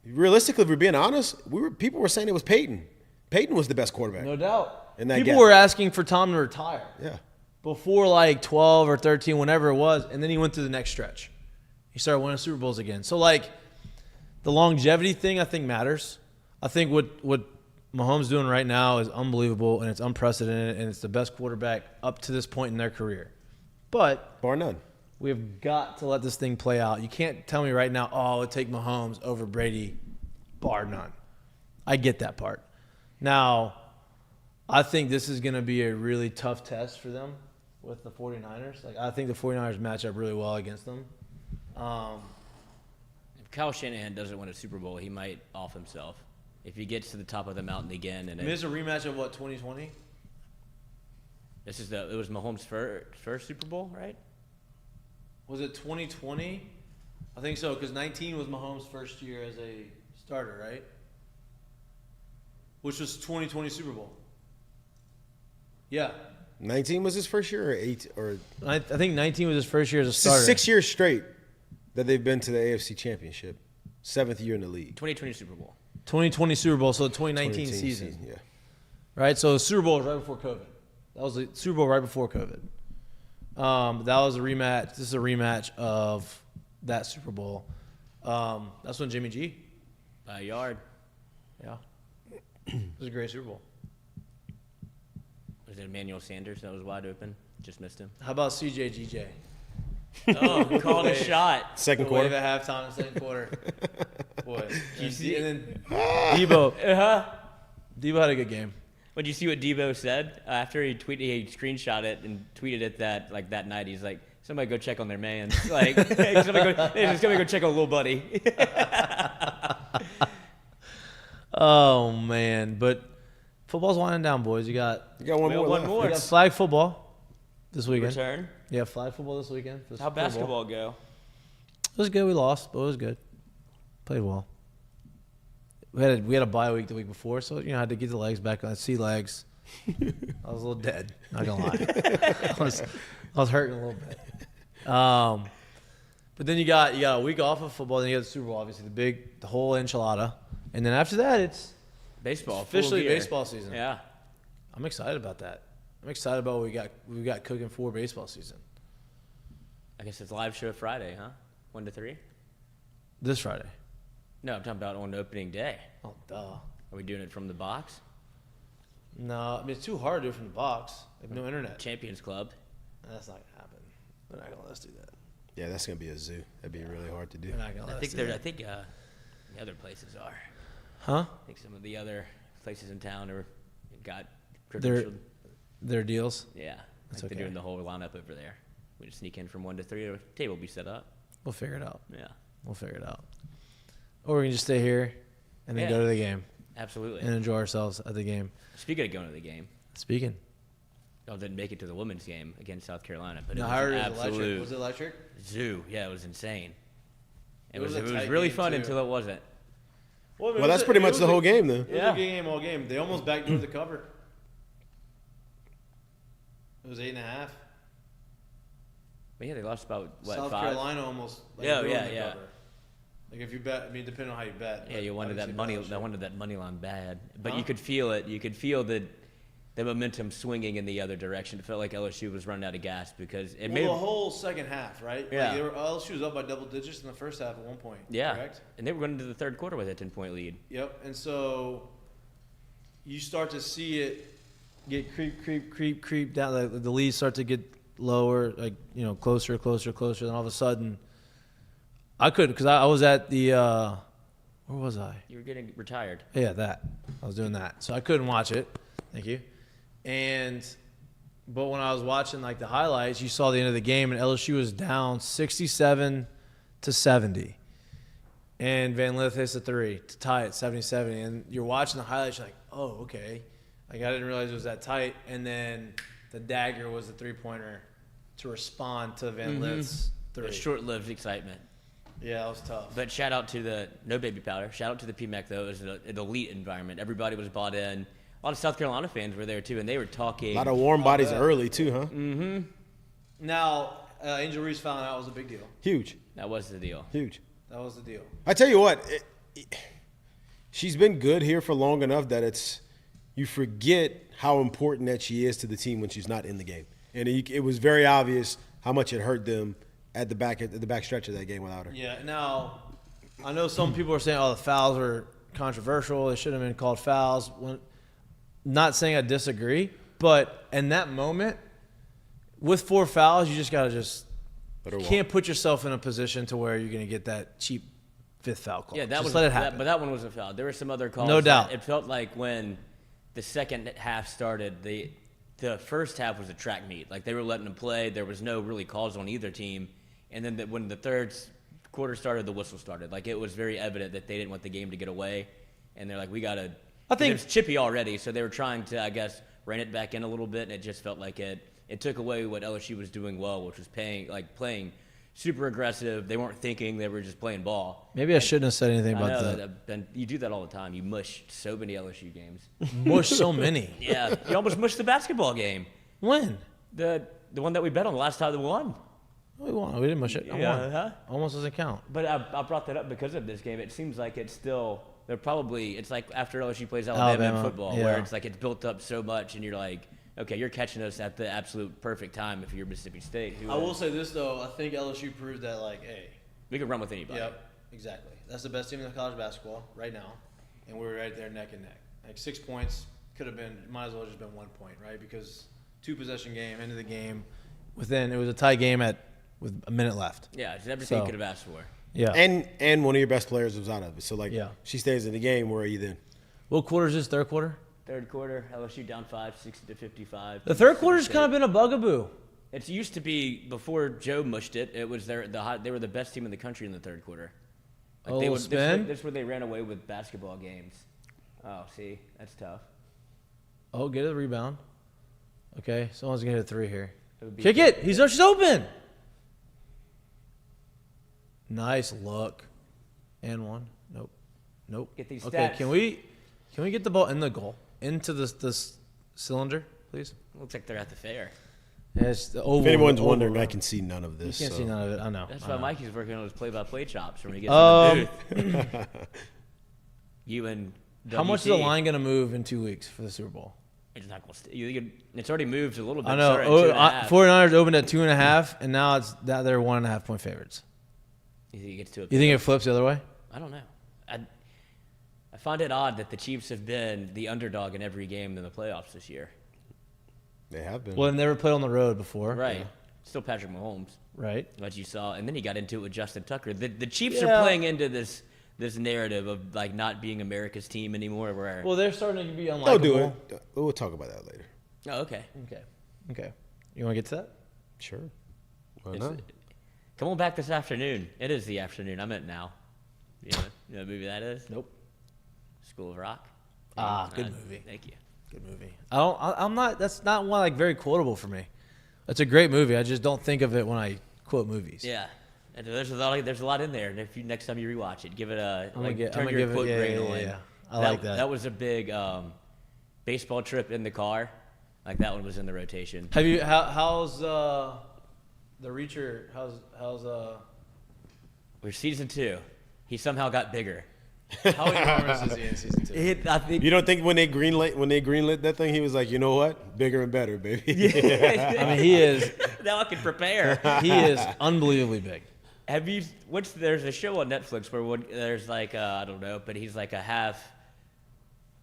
realistically, if we're being honest, people were saying it was Peyton. Peyton was the best quarterback. No doubt. In that People gap. were asking for Tom to retire. Yeah. Before like 12 or 13, whenever it was, and then he went through the next stretch. He started winning Super Bowls again. So like the longevity thing I think matters. I think what Mahomes doing right now is unbelievable and it's unprecedented and it's the best quarterback up to this point in their career. But Bar none. we have got to let this thing play out. You can't tell me right now, oh, it would take Mahomes over Brady, bar none. I get that part. Now, I think this is going to be a really tough test for them with the 49ers. Like, I think the 49ers match up really well against them. If Kyle Shanahan doesn't win a Super Bowl, he might off himself. If he gets to the top of the mountain again, and It's a rematch of what, 2020? it was Mahomes' first Super Bowl, right? Was it 2020? I think so, because 19 was Mahomes' first year as a starter, right? Which was 2020 Super Bowl. Yeah. 19 was his first year or 8 or I think 19 was his first year as a This starter. is 6 years straight that they've been to the AFC Championship. 7th year in the league. 2020 Super Bowl. 2020 Super Bowl, so the 2019 season. Yeah. Right? So the Super Bowl was right before COVID. That was the Super Bowl right before COVID. That was a rematch. This is a rematch of that Super Bowl. That's when Jimmy G. By a yard. Yeah. It was a great Super Bowl. Was it Emmanuel Sanders that was wide open? Just missed him. How about CJ GJ? Oh, called a shot. Second The wave quarter. at halftime, second quarter. Boy. You see- And then Debo. Debo had a good game. Would you see what Debo said after he screenshot it and tweeted it that night? He's like, somebody go check on their man. Like, somebody go check on little buddy. Oh, man. But football's winding down, boys. You got one We more got one left. more. we got flag football this weekend. Return. Yeah, flag football this weekend. for the How'd Super Bowl. basketball go? It was good. We lost, but it was good. Played well. We had a bye week the week before, so had to get the legs back on. Sea legs. I was a little dead. Not gonna lie. I was hurting a little bit. But then you got a week off of football. Then you got the Super Bowl, obviously the whole enchilada, and then after that it's Baseball. officially full gear. baseball season. Yeah. I'm excited about that. I'm excited about what we got cooking for baseball season I guess it's live show Friday, huh? 1 to 3? this Friday. No, I'm talking about on opening day. Oh, duh. Are we doing it from the box? No, I mean it's too hard to do it from the box. They have no internet. Champions Club. That's not gonna happen. They're not gonna let us do that. Yeah, that's gonna be a zoo. That'd be really hard to do. They're not gonna let I us think do there. that. I think the other places are. Huh? I think some of the other places in town got Their credentialed. their deals. Yeah, That's like okay. they're doing the whole lineup over there. We just sneak in from 1 to 3. A table will be set up. We'll figure it out. Yeah, We'll figure it out. Or we can just stay here and then Yeah. go to the game absolutely. and enjoy ourselves at the game. Speaking of going to the game, Speaking. I didn't make it to the women's game against South Carolina, but No, it was I heard an it was electric. absolute Was it electric? zoo. Yeah, it was insane. It was was a it was tight really game, fun too. until it wasn't. Well, Well, that's pretty much the whole game, then. It was Yeah. a good game all game. They almost backdoored the cover. It was 8.5. But yeah, they lost about what South 5. Carolina almost. Yeah, ruined yeah, the yeah. cover. Like if you bet, I mean, depending on how you bet. Yeah, but you wanted that obviously money. bet I wanted that money line bad, but Huh? you could feel it. You could feel the momentum swinging in the other direction. It felt like LSU was running out of gas because it Well, made the whole second half, right? Yeah. Like they were, LSU was up by double digits in the first half at one point. yeah, Correct. and they were going into the third quarter with a 10-point lead. Yep. And so you start to see it get creep down. Like the leads start to get lower, like closer. Then all of a sudden, I couldn't because I was at the where was I? You were getting retired. Yeah, that I was doing that, so I couldn't watch it. Thank you. But when I was watching like the highlights, you saw the end of the game, and LSU was down 67-70, and Van Lith hits a 3 to tie it 70-70. And you're watching the highlights, you're like, oh, okay. Like I didn't realize it was that tight. And then the dagger was the 3-pointer to respond to Van Lith's 3. A short-lived excitement. Yeah, that was tough. But shout out to the no baby powder. Shout out to the PMAC though. It was an elite environment. Everybody was bought in. A lot of South Carolina fans were there too, and they were talking. A lot of warm bodies bet. early too, huh? Now, Angel Reese found out was a big deal. Huge, That was the deal. huge. That was the deal. I tell you what, she's been good here for long enough that you forget how important that she is to the team when she's not in the game, and it was very obvious how much it hurt them at the back stretch of that game without her. Yeah. Now, I know some people are saying, "Oh, the fouls were controversial. They shouldn't have been called fouls." Not saying I disagree, but in that moment, with 4 fouls, you just gotta Let her walk. can't put yourself in a position to where you're gonna get that cheap 5th foul call. Yeah, that just was let it happen. but that one was a foul. There were some other calls. No doubt. It felt like when the second half started, the first half was a track meet. Like they were letting them play. There was no really calls on either team. And then when the third quarter started, the whistle started. Like it was very evident that they didn't want the game to get away. And they're like, we gotta. I think- it was chippy already, so they were trying to, I guess, rein it back in a little bit, and it just felt like it took away what LSU was doing well, which was playing super aggressive. They weren't thinking; they were just playing ball. Maybe I shouldn't have said anything I about know that. that. You do that all the time. You mush so many LSU games. Mush so many. Yeah, you almost mushed the basketball game. When? The one that we bet on the last time we won. We won. We didn't mush it. I Yeah, won. huh? Almost doesn't count. But I brought that up because of this game. It seems like it's still it's like after LSU plays Alabama in football, yeah. where it's like it's built up so much, and you're like, okay, you're catching us at the absolute perfect time if you're Mississippi State. I will say this though. I think LSU proved that hey. We can run with anybody. Yep, exactly. That's the best team in college basketball right now, and we're right there neck and neck. Like 6 points could have been, might as well just been 1 point, right? Because 2-possession game, end of the game. It was a tie game with a minute left. Yeah, it's everything you So- could have asked for. Yeah. And one of your best players was out of it. So Yeah. she stays in the game. Where are you then? What quarter is this? Third quarter? Third quarter, LSU down 5, 60-55. The third quarter's kind of been a bugaboo. It used to be before Joe mushed it. It was they were the best team in the country in the third quarter. Like Oh, spin? This is where they ran away with basketball games. Oh, see, that's tough. Oh, get a rebound. Okay, someone's gonna hit a 3 here. It would be Kick it. She's open. Nice look. And 1. Nope. Get these Okay, stats. can we get the ball in the goal into this cylinder, please? Looks like they're at the fair. Yeah, it's the oval. If anyone's oval wondering, round. I can see none of You this. can't so. see none of it. I know. That's I why know. Mikey's working on his play-by-play chops when he gets in the booth. You and How much is the WC, line gonna move in 2 weeks for the Super Bowl? It's not going to. It's already moved a little bit. I know. Sorry, 2.5. 49ers opened at 2.5, and now they're 1.5 point favorites. You think it gets to a You think it flips the other way? I don't know. I find it odd that the Chiefs have been the underdog in every game in the playoffs this year. They have been. Well, they've never played on the road before. Right. still Patrick Mahomes, Right. what you saw, and then he got into it with Justin Tucker. The Chiefs Yeah. are playing into this narrative of like not being America's team anymore. Where Well, they're starting to be unlikable. Don't do it. We'll talk about that later. oh, okay, Okay. You want to get to that? Sure. Why It's- not? come on back this afternoon. It is the afternoon. I meant now. You know what movie that is? Nope. School of Rock. Good movie. Thank you. Good movie. I'm not. That's not one like very quotable for me. That's a great movie. I just don't think of it when I quote movies. Yeah. And there's a lot in there. And if you next time you rewatch it, give it a I'm gonna turn your give quote it. brain Yeah, on. yeah, yeah. I like that. That was a big baseball trip in the car. Like that one was in the rotation. Have you? How's the Reacher? How's We're season 2. He somehow got bigger. How enormous is he in season 2? I think. You don't think when they greenlit that thing, he was like, you know what? Bigger and better, baby. I mean, he is. Now I can prepare. He is unbelievably big. Have you? There's a show on Netflix where there's like I don't know, but he's like a half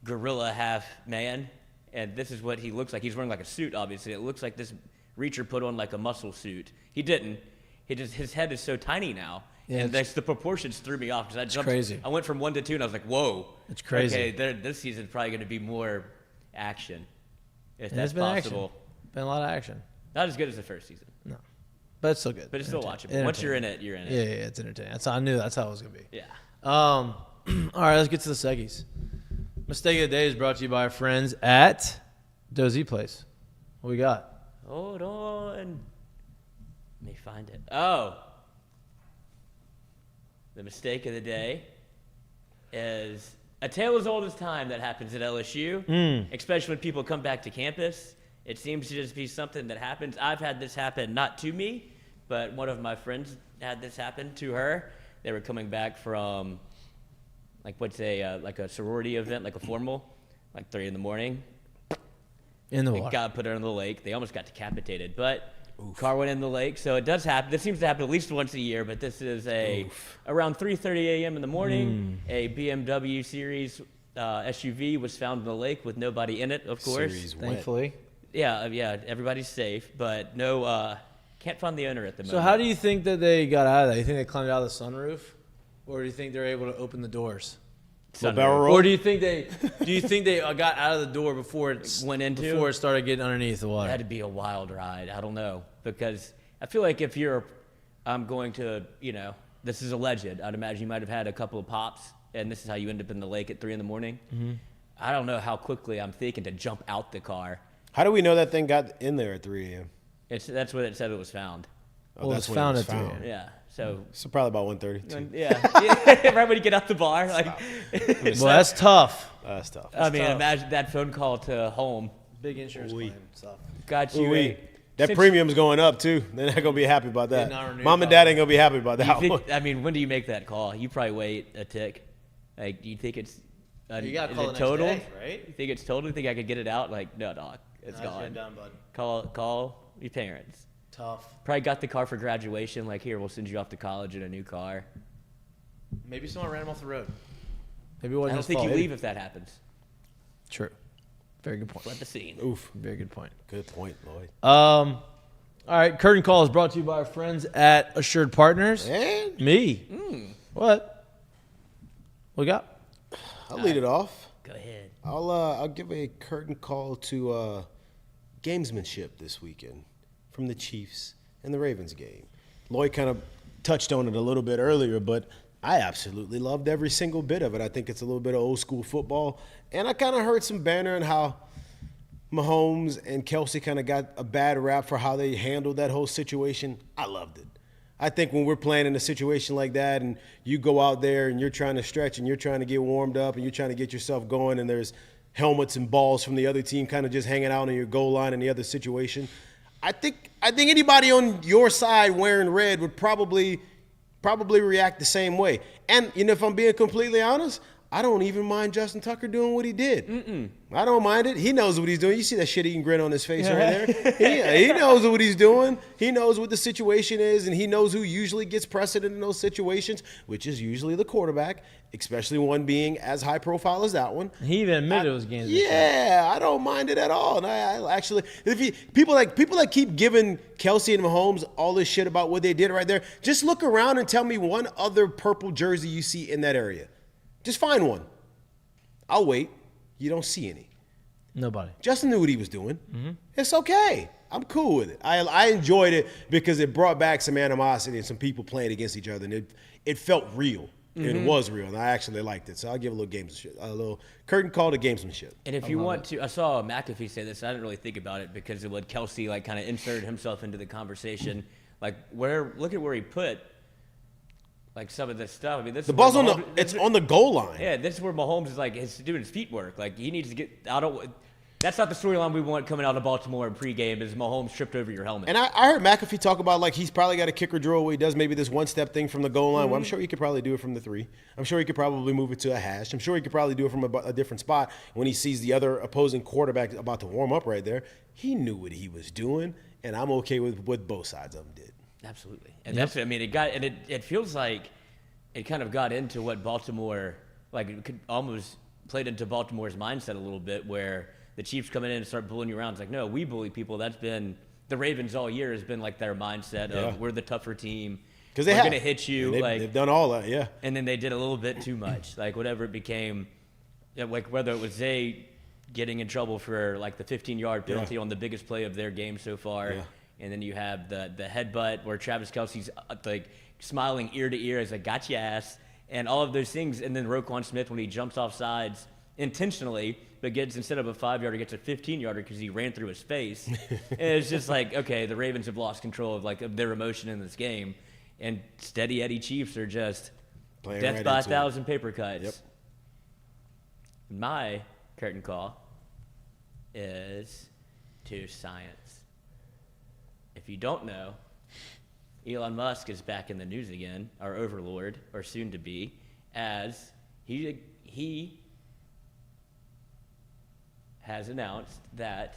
gorilla, half man, and this is what he looks like. He's wearing like a suit, obviously. It looks like this Reacher put on like a muscle suit. He didn't. His head is so tiny now. Yeah, and the proportions threw me off because I jumped. crazy. I went from 1 to 2, and I was like, "Whoa, It's crazy. Okay, this season's probably going to be more action, if There's that's been possible. action. Been a lot of action. Not as good as the first season, No, but it's still good. but it's still Entertaining. watchable. Once you're in it, you're in it. Yeah, it's entertaining. I knew that's how it was gonna be. Yeah. All right, let's get to the seggies. Mistake of the day is brought to you by our friends at Dozy Place. What we got? Hold on. Let me find it. Oh. The mistake of the day is a tale as old as time that happens at LSU, especially when people come back to campus. It seems to just be something that happens. I've had this happen, not to me, but one of my friends had this happen to her. They were coming back from, like a sorority event, like a formal, like 3 in the morning. In the They water. got put her in the lake. They almost got decapitated, but car went in the lake. So it does happen. This seems to happen at least once a year, but this is around 3:30 a.m. in the morning. A BMW series SUV was found in the lake with nobody in it, of course. Series wet. Thankfully. Yeah, everybody's safe, but no, can't find the owner at the moment. So how do you think that they got out of that? You think they climbed out of the sunroof, or do you think they're able to open the doors? Sunroof. barrel roll? Or do you think they got out of the door before it started getting underneath the It water? had to be a wild ride. I don't know, because I feel like if I'm going to, this is alleged. I'd imagine you might have had a couple of pops, and this is how you end up in the lake at 3 in the morning. Mm-hmm. I don't know how quickly I'm thinking to jump out the car. How do we know that thing got in there at 3 a.m.? That's what it said it was found. Well, that's it's when it found was at 3 found. a.m. Yeah, so So probably about 1:30. yeah, right when you get out the bar, like. Well, that's tough. That's tough. I mean, tough. imagine that phone call to home. Big insurance claim stuff. Got you. Ooh-wee. That Since- premium's going up too. They're not gonna be happy about that. not renewed, Mom and Dad ain't gonna be happy about You that one. think, I mean, when do you make that call? You probably wait a tick. Like, do you think it's You got to is call it the total? next day, right? You think it's total? You think I could get it out? Like, no, dog, it's Nah, you're gone. done, bud. Call your parents. Tough. Probably got the car for graduation. Like, here, we'll send you off to college in a new car. Maybe someone ran him off the road. Maybe it I wasn't don't his think fault. you leave if that happens. True. Very good point. Fled the scene. Oof. Very good point. Good point, Lloyd. All right, Curtain Call is brought to you by our friends at Assured Partners. And Me. What? What we got? I'll lead it off. Go ahead. I'll give a curtain call to gamesmanship this weekend from the Chiefs and the Ravens game. Lloyd kind of touched on it a little bit earlier, but I absolutely loved every single bit of it. I think it's a little bit of old school football, and I kind of heard some banter on how Mahomes and Kelsey kind of got a bad rap for how they handled that whole situation. I loved it. I think when we're playing in a situation like that and you go out there and you're trying to stretch and you're trying to get warmed up and you're trying to get yourself going and there's helmets and balls from the other team kind of just hanging out on your goal line in the other situation, I think anybody on your side wearing red would probably react the same way. And if I'm being completely honest, I don't even mind Justin Tucker doing what he did. I don't mind it. He knows what he's doing. You see that shit-eating grin on his face right there? He knows what he's doing. He knows what the situation is, and he knows who usually gets precedent in those situations, which is usually the quarterback, especially one being as high profile as that one. He even admitted it was games. Yeah, I don't mind it at all. And I actually, people that keep giving Kelsey and Mahomes all this shit about what they did right there, just look around and tell me one other purple jersey you see in that area. Just find one. I'll wait. You don't see any. Nobody. Justin knew what he was doing. It's okay. I'm cool with it. I enjoyed it because it brought back some animosity and some people playing against each other, and it felt real. It was real, and I actually liked it. So I'll give a little curtain call to gamesmanship. And if you want to, I saw McAfee say this. I didn't really think about it because of what Kelsey kind of inserted himself into the conversation. Look at where he put some of this stuff. I mean, this the ball's it's on the goal line. Yeah, this is where Mahomes is doing his feet work. He needs to get out of. That's not the storyline we want coming out of Baltimore in pregame. Is Mahomes tripped over your helmet? And I heard McAfee talk about he's probably got a kicker drill where he does maybe this one-step thing from the goal line. Well, I'm sure he could probably do it from the 3. I'm sure he could probably move it to a hash. I'm sure he could probably do it from a different spot when he sees the other opposing quarterback about to warm up right there. He knew what he was doing, and I'm okay with what both sides of them did. Absolutely, and that's. I mean, it feels like it kind of got into what Baltimore it could almost played into Baltimore's mindset a little bit where the Chiefs come in and start bullying you around. It's like, no, we bully people. That's been the Ravens all year has been their mindset of we're the tougher team. Because we're going to hit you. They've done all that, yeah. And then they did a little bit too much. whatever it became, whether it was Zay getting in trouble for the 15-yard penalty on the biggest play of their game so far. Yeah. And then you have the headbutt where Travis Kelce's smiling ear to ear as got your ass. And all of those things. And then Roquan Smith when he jumps off sides intentionally, but instead of a 5-yarder, gets a 15-yarder because he ran through his face. And it's just okay, the Ravens have lost control of their emotion in this game, and steady Eddie Chiefs are just playing death by 1,000 paper cuts. Yep. My curtain call is to science. If you don't know, Elon Musk is back in the news again, our overlord, or soon to be, as he has announced that,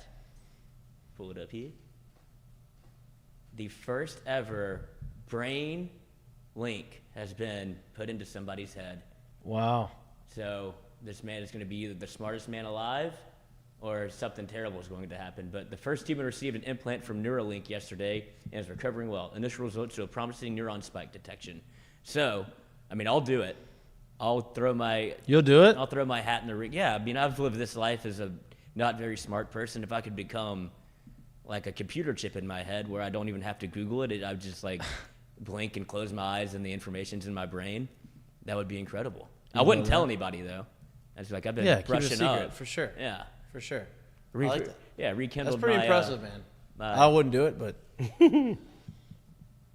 pull it up here, the first ever brain link has been put into somebody's head. Wow. So this man is going to be either the smartest man alive or something terrible is going to happen. But the first human received an implant from Neuralink yesterday and is recovering well. Initial results show promising neuron spike detection. So, I'll do it. You'll do it? I'll throw my hat in the ring. Yeah, I've lived this life as a not very smart person. If I could become a computer chip in my head where I don't even have to Google it, I would just blink and close my eyes and the information's in my brain, that would be incredible. I wouldn't tell anybody though. I'd be I've been brushing up. For sure. Yeah. For sure. I like that. Yeah, rekindled. That's pretty impressive, man. I wouldn't do it, but because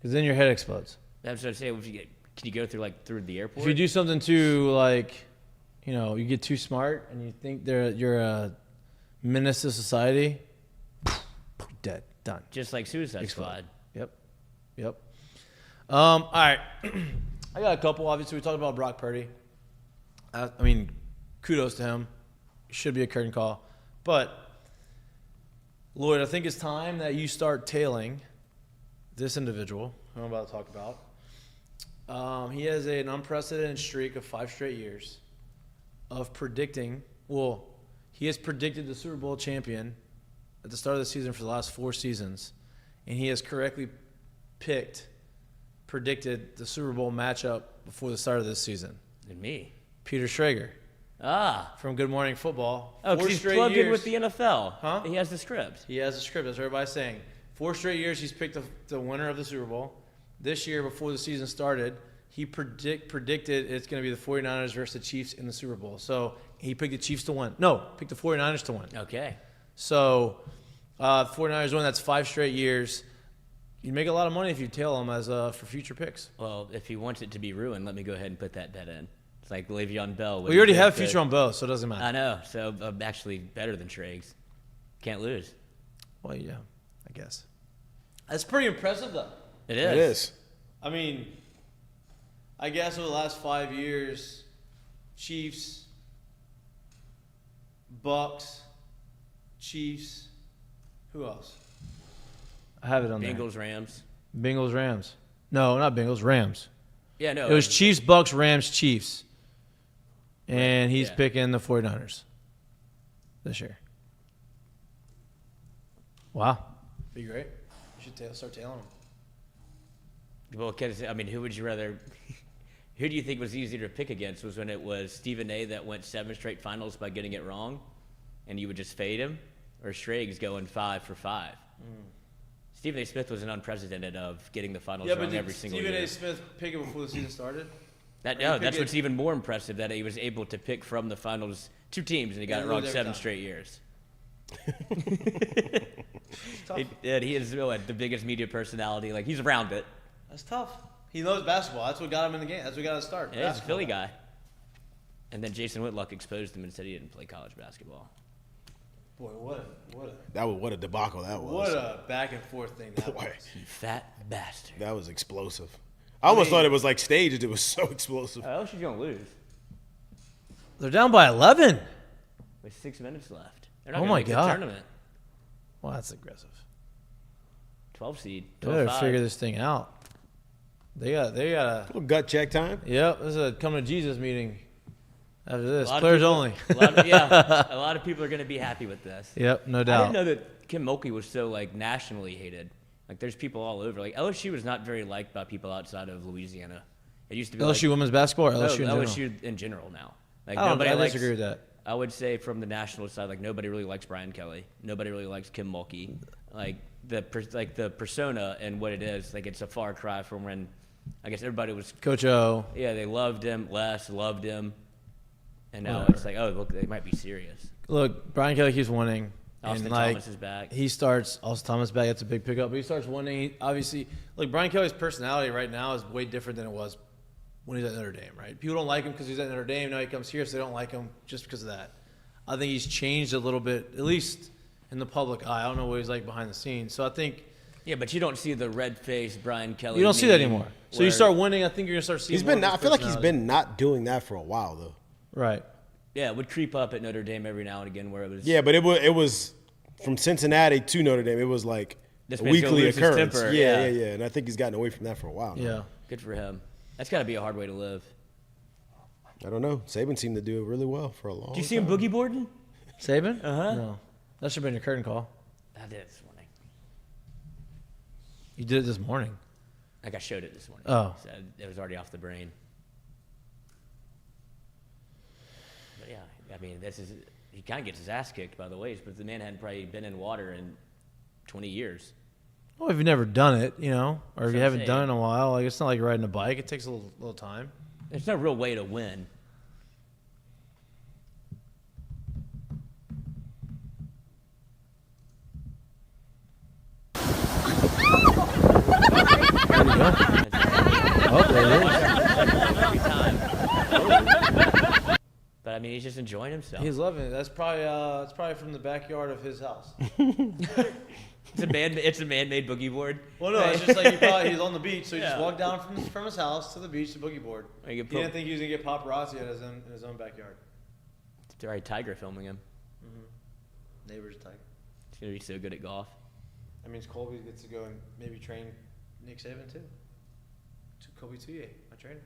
then your head explodes. That's what I say. Can you go through through the airport? If you do something too you get too smart and you think you're a menace to society, dead, done. Just like Suicide Squad. Yep. All right. I got a couple. Obviously, we talked about Brock Purdy. Kudos to him. Should be a curtain call. But, Lloyd, I think it's time that you start tailing this individual who I'm about to talk about. He has an unprecedented streak of 5 straight years of predicting. Well, he has predicted the Super Bowl champion at the start of the season for the last 4 seasons, and he has correctly predicted the Super Bowl matchup before the start of this season. And me. Peter Schrager. From Good Morning Football. Oh, because he's plugged in with the NFL. Huh? He has the script. He has the script. That's what everybody's saying. 4 straight years he's picked the winner of the Super Bowl. This year, before the season started, he predicted it's going to be the 49ers versus the Chiefs in the Super Bowl. So he picked the Chiefs to win. No, picked the 49ers to win. Okay. So 49ers win. That's 5 straight years. You make a lot of money if you tail him for future picks. Well, if he wants it to be ruined, let me go ahead and put that bet in. It's like Le'Veon Bell. Well, you already have future on both, so it doesn't matter. I know. So I'm actually better than Triggs. Can't lose. Well, yeah, I guess. That's pretty impressive, though. It is. It is. I guess over the last 5 years, Chiefs, Bucks, Chiefs. Who else? I have it on Bengals, Rams. there. Bengals, Rams. No, not Bengals, Rams. Yeah, no. It was Chiefs, Bucks, Rams, Chiefs. And he's yeah. picking the 49ers this year. Wow. Be great. You should start tailing them. Well, I mean, who would you rather? Who do you think was easier to pick against? Was when it was Stephen A. that went 7 straight finals by getting it wrong, and you would just fade him, or Schrags going 5 for 5? Stephen A. Smith was an unprecedented of getting the finals wrong every single year. Stephen A. Smith pick it before the season started? That's what's even more impressive, that he was able to pick from the finals 2 teams, and he got it wrong 7 straight years. He is the biggest media personality. Like, he's around it. That's tough. He knows basketball. That's what got him in the game. That's what got him to start. Yeah, he's a Philly guy. And then Jason Whitlock exposed him and said he didn't play college basketball. Boy, What a debacle that was. what a back and forth thing that Boy. was. You fat bastard. That was explosive. I almost thought it was like staged. It was so explosive. LSU's going to lose They're down by 11. with 6 minutes left. They're not Oh gonna my make the God. tournament. Well, that's aggressive. 12 seed. They better 12-5. figure this thing out. They got a. Little gut check time. Yep, this is a come to Jesus meeting. After this, A lot of players people- only. A lot of people are going to be happy with this. Yep, no I doubt. didn't know that Kim Mulkey was so nationally hated. Like, there's people all over. Like, LSU was not very liked by people outside of Louisiana. It used to be LSU women's basketball or no, LSU in general? LSU in general now. Like, I nobody likes, disagree with that. I would say from the national side, like, nobody really likes Brian Kelly. Nobody really likes Kim Mulkey. Like, the persona and what it is, like, it's a far cry from when, I guess, everybody was. Coach O. Yeah, they loved him. Les loved him. And now Whatever. it's like, oh, look, they might be serious. Look, Brian Kelly keeps winning. Austin and Thomas is back. He starts. Austin Thomas back. That's a big pickup. But he starts winning. Obviously, look, Brian Kelly's personality right now is way different than it was when he's at Notre Dame. Right? People don't like him because he's at Notre Dame. Now he comes here, so they don't like him just because of that. I think he's changed a little bit, at least in the public eye. I don't know what he's like behind the scenes. So I think Yeah, but you don't see the red-faced Brian Kelly. you don't see that meme anymore. So where- you start winning. I think you're gonna start seeing. He's been. more of I his feel like he's personality. been not doing that for a while though. Right. Yeah, it would creep up at Notre Dame every now and again where it was. Yeah, but it was from Cincinnati to Notre Dame. It was like This a man's gonna weekly lose his occurrence. temper, Yeah, yeah. And I think he's gotten away from that for a while. now. Yeah. Good for him. That's got to be a hard way to live. I don't know. Saban seemed to do it really well for a long. Do you see him boogie boarding? Saban? Uh-huh. No. That should have been your curtain call. I did this morning. You did it this morning. Like, I showed it this morning. Oh. So it was already off the brain. But yeah, I mean, he kind of gets his ass kicked by the waves, but the man hadn't probably been in water in 20 years. Well, if you've never done it, or if you what I'm haven't saying. done it in a while, like it's not like riding a bike. It takes a little time. There's no real way to win. Oh, there it Every time. But I mean, he's just enjoying is. himself. He's loving it. That's probably from the backyard of his house. It's a man-made boogie board. Well, no, it's just like he's on the beach, so he just Yeah. walked down from his house to the beach to boogie board. He He didn't think he was gonna get paparazzi in his own backyard. It's the right tiger filming him. Neighbor's tiger. He's gonna be so good at golf. That means Colby gets to go and maybe train Nick Saban too. Colby Touye, my trainer.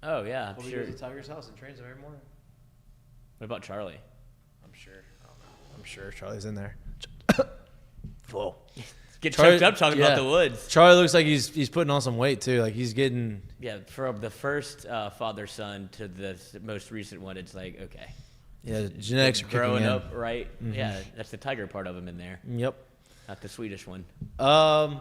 Oh yeah, I'm Colby sure. goes to Tiger's house and trains him every morning. What about Charlie? I'm sure. I don't know. I'm sure Charlie's in there. Full. Get Charlie- choked up talking yeah. about the woods. Charlie looks like he's putting on some weight too. Like he's getting. Yeah, from the first father-son to the most recent one, it's like, okay. Yeah, genetics are kicking Growing in. up, right? Yeah, that's the tiger part of him in there, Yep. not the Swedish one. And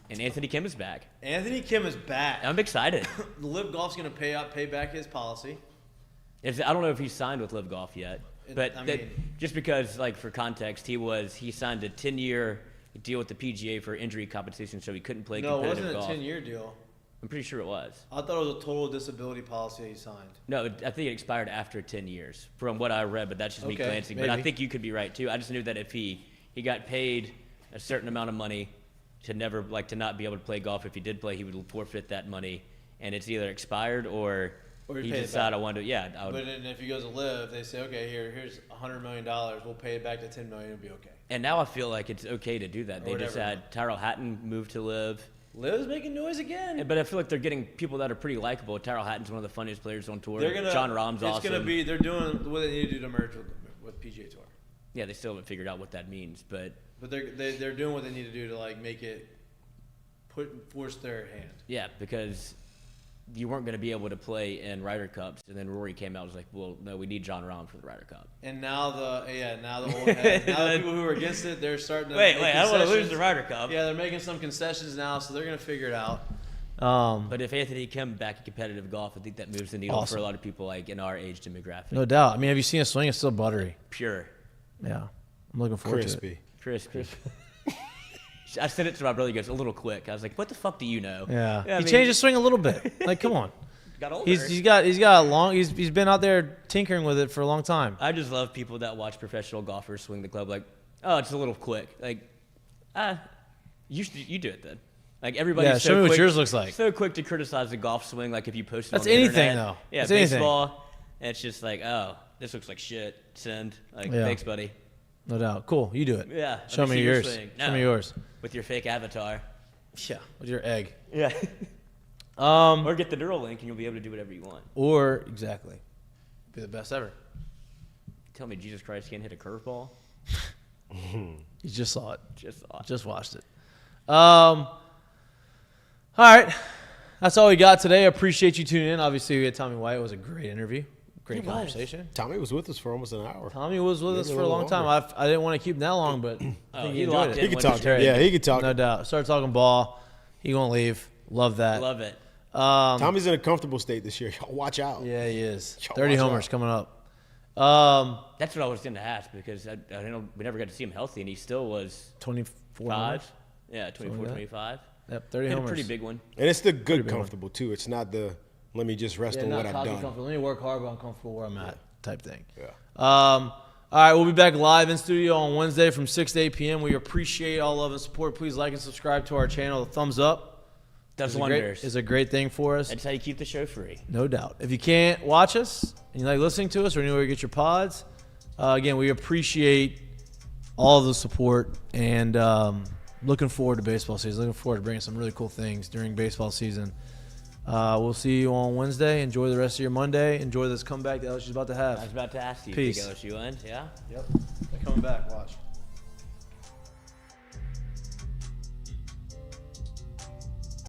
And Anthony Kim is back. Anthony Kim is back. I'm excited. The Live Golf's gonna pay back his policy. I don't know if he's signed with Live Golf yet, but just because, like, for context, he signed a 10-year deal with the PGA for injury compensation, so he couldn't play No, it competitive wasn't a golf. 10-year deal. I'm pretty sure it was. I thought it was a total disability policy he signed. No, I think it expired after 10 years, from what I read, but that's just me Okay, glancing. But I maybe. think you could be right too. I just knew that if he got paid a certain amount of money to to not be able to play golf, if he did play, he would forfeit that money, and it's either expired or Or you he pay it decided back. I wanted to. Yeah, I would. But then if he goes to live, they say, okay, here's $100 million. We'll pay it back to $10 million. It'll be okay. And now I feel like it's okay to do that. They just whatever. had Tyrell Hatton move to live. Liv's making noise again. But I feel like they're getting people that are pretty likable. Tyrell Hatton's one of the funniest players on tour. They're gonna. John Rahm's it's awesome. gonna be. They're doing what they need to do to merge with PGA Tour. Yeah, they still haven't figured out what that means, but they're doing what they need to do to like make it force their hand. yeah, because you weren't going to be able to play in Ryder Cups, and then Rory came out and was like, "Well, no, we need John Rahm for the Ryder Cup." And now now the people who are against it, they're starting to Wait, make I don't want to lose concessions. the Ryder Cup. Yeah, they're making some concessions now, so they're gonna figure it out. But if Anthony Kim back in competitive golf, I think that moves the needle for a lot of people like in our age demographic. No doubt. I mean, have you seen a swing? It's still buttery. Pure, Yeah, I'm looking forward to it. Crispy. crispy. I sent it to my brother. He goes, a little quick. I was like, what the fuck do you know? Yeah, I he mean, changed his swing a little bit. Like, come on. Got older. He's got a long. He's been out there tinkering with it for a long time. I just love people that watch professional golfers swing the club like, oh, it's a little quick. Like, you do it then. Like everybody's Yeah, so show me what quick, yours looks like. So quick to criticize the golf swing. Like if you post it That's on the anything, internet. though. Yeah, That's anything. baseball. And it's just like, oh, this looks like shit. Send. Like, Yeah. thanks, buddy. No doubt. Cool. You do it. Yeah. Show let me see your yours. swing. Show No, me yours. with your fake avatar. Yeah. With your egg. Yeah. Or get the Dural link and you'll be able to do whatever you want. Or exactly. Be the best ever. Tell me Jesus Christ can't hit a curveball. You just saw it. Just thought. Just watched it. All right. That's all we got today. I appreciate you tuning in. Obviously, we had Tommy White. It was a great interview. Great conversation. Tommy was with us for almost an hour. Tommy was with us Maybe for a a long little time. I didn't want to keep him that long, but I think he he enjoyed locked it. in. He could talk. Terry. Yeah, he could talk. No doubt. Started talking ball. He won't leave. Love that. Love it. Tommy's in a comfortable state this year. Y'all watch out. Yeah, he is. Yo, 30 watch homers out. coming up. That's what I was going to ask because I know we never got to see him healthy, and he still was 24 5. homers. Yeah, 24, like that. 25. Yep, 30 Hit a homers. pretty big one. And it's the good comfortable, too. It's not the let me just rest on not what I've cocky done. comfortable. Let me work hard, but I'm comfortable where I'm at type thing. Yeah. All right, we'll be back live in studio on Wednesday from 6 to 8 p.m. We appreciate all love and support. Please like and subscribe to our channel. The thumbs up Does is wonders. a great thing for us. That's how you keep the show free. No doubt. If you can't watch us and you like listening to us or anywhere you get your pods, again, we appreciate all of the support and looking forward to baseball season. Looking forward to bringing some really cool things during baseball season. We'll see you on Wednesday. Enjoy the rest of your Monday. Enjoy this comeback that LSU's about to have. I was about to ask you Peace. if you LSU wins, yeah? Yep. They're coming back. Watch.